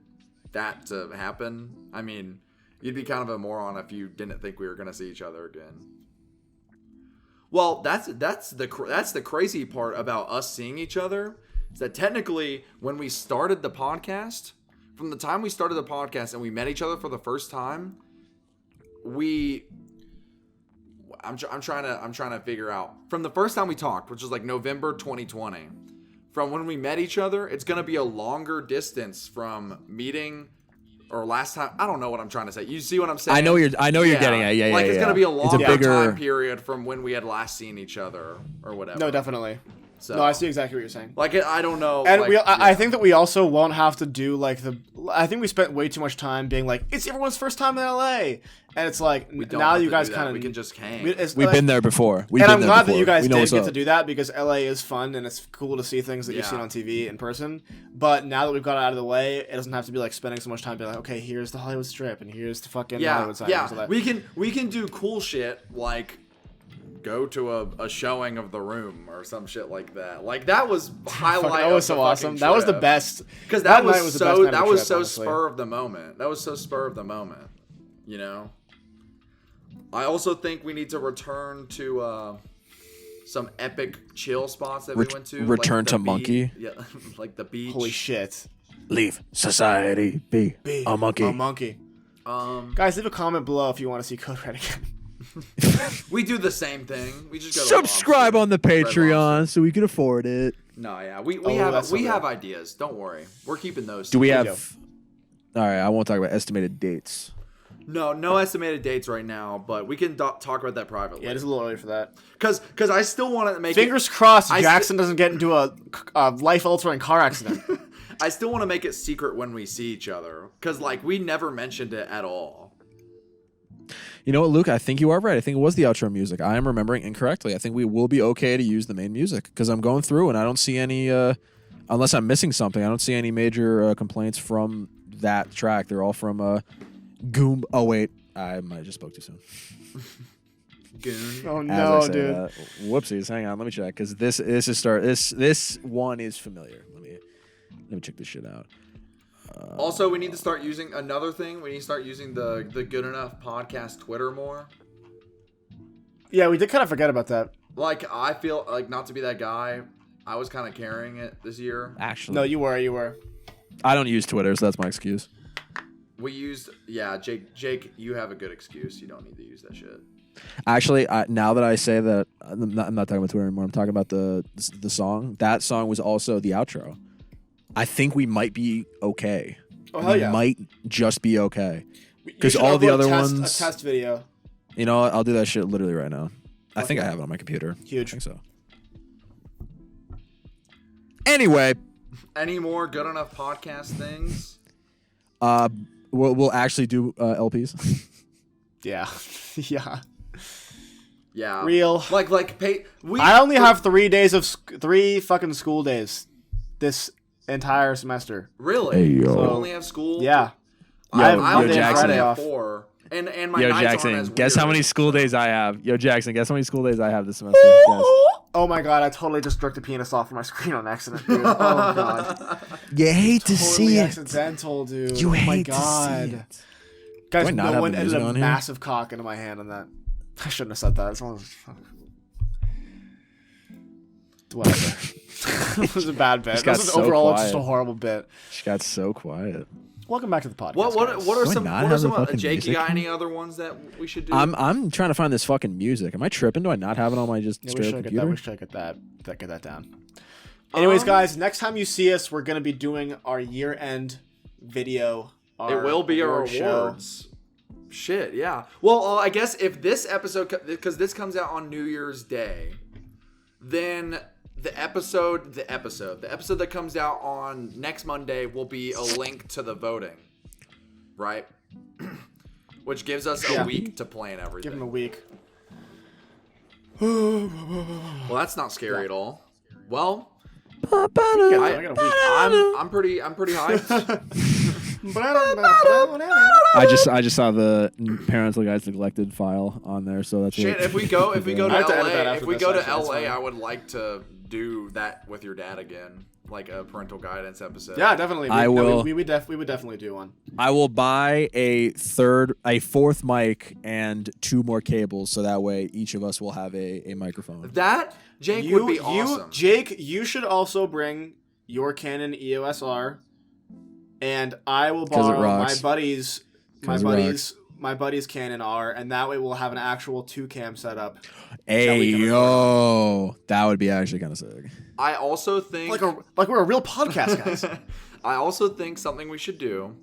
that to happen. I mean, you'd be kind of a moron if you didn't think we were going to see each other again. Well, that's the crazy part about us seeing each other is that technically when we started the podcast, from the time we started the podcast and we met each other for the first time, I'm trying to figure out from the first time we talked, which was like November 2020. From when we met each other, it's gonna be a longer distance from meeting or last time. I don't know what I'm trying to say. You see what I'm saying? I know you're getting at. Yeah. Like it's yeah. gonna be a It's longer bigger time period from when we had last seen each other or whatever. no, definitely. So No, I see exactly what you're saying. Like I don't know. And like, I think that we also won't have to do like I think we spent way too much time being like, it's everyone's first time in LA, and it's like we don't now have you to guys do that. kind of we can just hang. We've been there before. And I'm glad that you guys we know did what's get up. to do that because LA is fun and it's cool to see things that you've Yeah. seen on TV in person. But now that we've got it out of the way, it doesn't have to be like spending so much time being like, okay, here's the Hollywood Strip and here's the fucking Hollywood sign. yeah. So that. We can do cool shit like go to a showing of The Room or some shit like that. Like that was highlight. That was of so the awesome. fucking That was the trip. best. Because that night was the best so night of that the was trip, so honestly. spur of the moment. That was so spur of the moment. You know. I also think we need to return to some epic chill spots that we went to. Return the to beach. Monkey? Yeah, like the beach. Holy shit. Leave society be a monkey. A monkey. Guys, leave a comment below if you want to see Code Red again. We do the same thing. We just go to Subscribe Lobster. on the Red Patreon Lobster. so we can afford it. No, yeah, we Oh, have that's so good. ideas. Don't worry, we're keeping those. Do we Good have? All right, I won't talk about estimated dates. No estimated dates right now, but we can talk about that privately. Yeah, it is a little early for that. Because I still want to make Fingers crossed I Jackson doesn't get into a life-altering car accident. I still want to make it secret when we see each other. Because like we never mentioned it at all. You know what, Luke? I think you are right. I think it was the outro music. I am remembering incorrectly. I think we will be okay to use the main music because I'm going through and I don't see any, unless I'm missing something, I don't see any major complaints from that track. They're all from Goom. Oh, wait. I might have just spoke too soon. Goon. Oh As no, I say dude. that. Whoopsies. Hang on. Let me check because this one is familiar. Let me check this shit out. Also, we need to start using another thing. We need to start using the Good Enough Podcast Twitter more. Yeah, we did kind of forget about that. Like I feel like not to be that guy. I was kind of carrying it this year. Actually, No, you were. I don't use Twitter, so that's my excuse. We used Jake. You have a good excuse. You don't need to use that shit. Actually, now that I say that, I'm not talking about Twitter anymore. I'm talking about the song. That song was also the outro. I think we might be okay. Oh, hell we yeah. might just be okay. You 'Cause should all the upload other a test- ones- A test video. You know what? I'll do that shit literally right now. I think I Okay. have it on my computer. Huge. I think so. Anyway, Any more Good Enough Podcast things? we'll actually do LPs. Yeah. Yeah. Yeah. Real. Like pay. I only have 3 days of 3 fucking school days this entire semester. Really. Hey, yo. So you only have school. Yeah. Yo, I have yo, Monday and Jackson. Friday have off. 4. And my Yo, nights aren't Jackson, as guess how weird. many school days I have? Yo, Jackson, guess how many school days I have this semester? Guess. Oh my god, I totally just jerked a penis off of my screen on accident, dude. Oh god. You hate to Totally accidental, dude. You oh my hate to god. see it. Guys, Do I not no have one the ended music a on here? massive cock into my hand on that. I shouldn't have said that. Whatever. It was a bad bit. Just got This is so overall just a quiet. horrible bit. She got so quiet. Welcome back to the podcast. What guys. are Do I some not what are have some the fucking Jake? You music? got any other ones that we should do? I'm trying to find this fucking music. Am I tripping? Do I not have it on my just Yeah, we straight should up get that. computer? We should get that down. Anyways, guys, next time you see us, we're gonna be doing our year-end video. It will be our award show. awards. Shit, yeah. Well, I guess if this episode, because this comes out on New Year's Day, then the episode that comes out on next Monday will be a link to the voting, right? Which gives us a Yeah. week to plan everything. Give him a week. Well, that's not scary at all. Well, I got a week. I'm pretty hyped. I just saw the parental guys neglected file on there, so that's Shit, what- if we go to I have to edit that LA, after if we this, go to actually, that's LA, fine. I would like to do that with your dad again, like a parental guidance episode. Yeah, definitely. I will- We would definitely do one. I will buy a fourth mic and 2 more cables, so that way each of us will have a microphone. That Jake would be awesome. Jake, you should also bring your Canon EOS R, and I will 'Cause it borrow my rocks. buddy's 'Cause it my buddy's Canon R, and that way we'll have an actual 2-cam setup. Hey we can yo, that would be actually kind of sick. I also think Like we're a real podcast, guys. I also think something we should do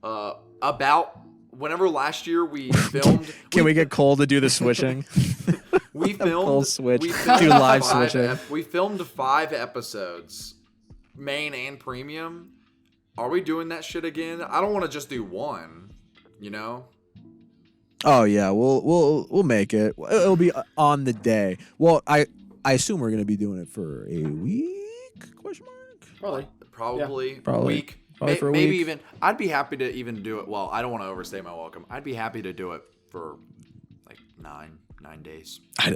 about whenever last year we filmed. Can we get Cole to do the switching? We filmed. Full switch. We filmed Do live 5 switching. we filmed 5 episodes, main and premium. Are we doing that shit again? I don't want to just do one. You know. Oh yeah, we'll make it. It'll be on the day. Well, I assume we're gonna be doing it for a week? Question mark. Probably. Probably. Week. Probably for a maybe week. even. I'd be happy to even do it. Well, I don't want to overstay my welcome. I'd be happy to do it for like 9 days. I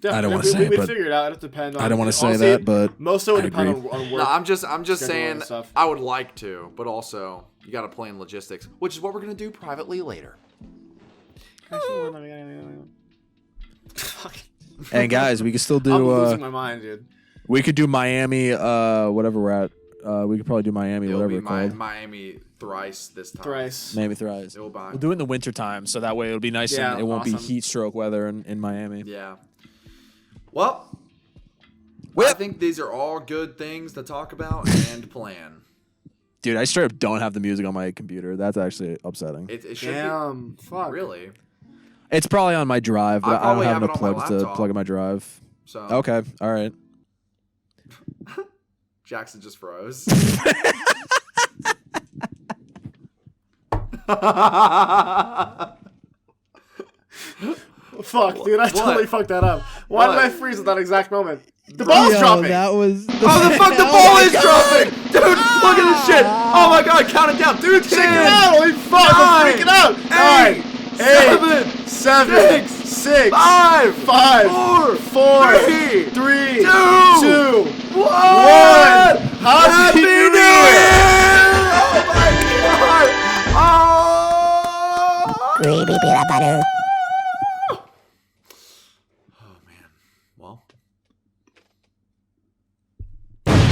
Yeah, don't wanna say it, we but- figure it out. It depends on. I don't want to say honestly, that, but most of it would I depend agree. on work. No, I'm just schedule saying and stuff. I would like to, but also you got to play in logistics, which is what we're gonna do privately later. Fuck. and guys, we could still I'm do. losing my mind, dude. We could do Miami. Whatever we're at. We could probably do Miami. It'll Whatever be it's called. Miami thrice this time. Thrice. Miami Thrice. It'll be- We'll do it in the winter time, so that way it'll be nice Yeah, and it won't be awesome. heat stroke weather in Miami. Yeah. Well, I Well- think these are all good things to talk about and plan. Dude, I straight up don't have the music on my computer. That's actually upsetting. It should Damn. be Fuck. really. It's probably on my drive, I but I don't probably have have enough it on my plugs to laptop. plug in my drive. So Okay, all right. Jackson just froze. Fuck, dude. I What? totally fucked that up. Why What? did I freeze at that exact moment? The ball's dropping. That was. Oh, the fuck, the ball is dropping! Dude, look at this shit! Oh my god, count it down! Dude, Check it out! Holy fuck! I'm freaking out! 8, 9, 7, 6, 5, 5, 4, 3, 2, 2, 1. 1! Happy New Year! Oh my god! Oh! Baby peanut butter.